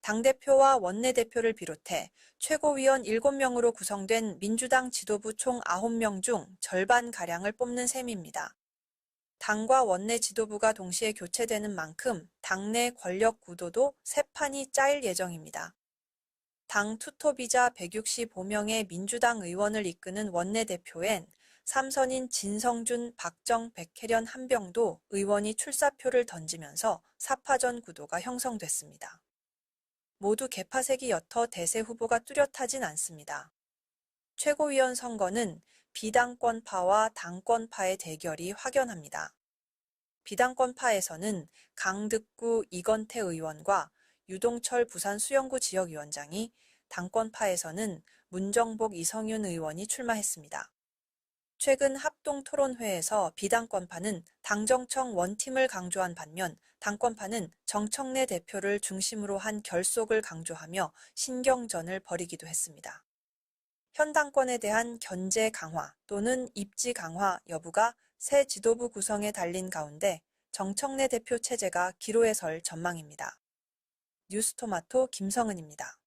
당대표와 원내대표를 비롯해 최고위원 7명으로 구성된 민주당 지도부 총 9명 중 절반가량을 뽑는 셈입니다. 당과 원내 지도부가 동시에 교체되는 만큼 당내 권력 구도도 새 판이 짜일 예정입니다. 당 투톱이자 165명의 민주당 의원을 이끄는 원내대표엔 삼선인 진성준, 박정, 백혜련, 한병도 의원이 출사표를 던지면서 4파전 구도가 형성됐습니다. 모두 개파색이 옅어 대세 후보가 뚜렷하진 않습니다. 최고위원 선거는 비당권파와 당권파의 대결이 확연합니다. 비당권파에서는 강득구 이건태 의원과 유동철 부산수영구 지역위원장이, 당권파에서는 문정복 이성윤 의원이 출마했습니다. 최근 합동토론회에서 비당권파는 당정청 원팀을 강조한 반면 당권파는 정청래 대표를 중심으로 한 결속을 강조하며 신경전을 벌이기도 했습니다. 현 당권에 대한 견제 강화 또는 입지 강화 여부가 새 지도부 구성에 달린 가운데 정청래 대표 체제가 기로에 설 전망입니다. 뉴스토마토 김성은입니다.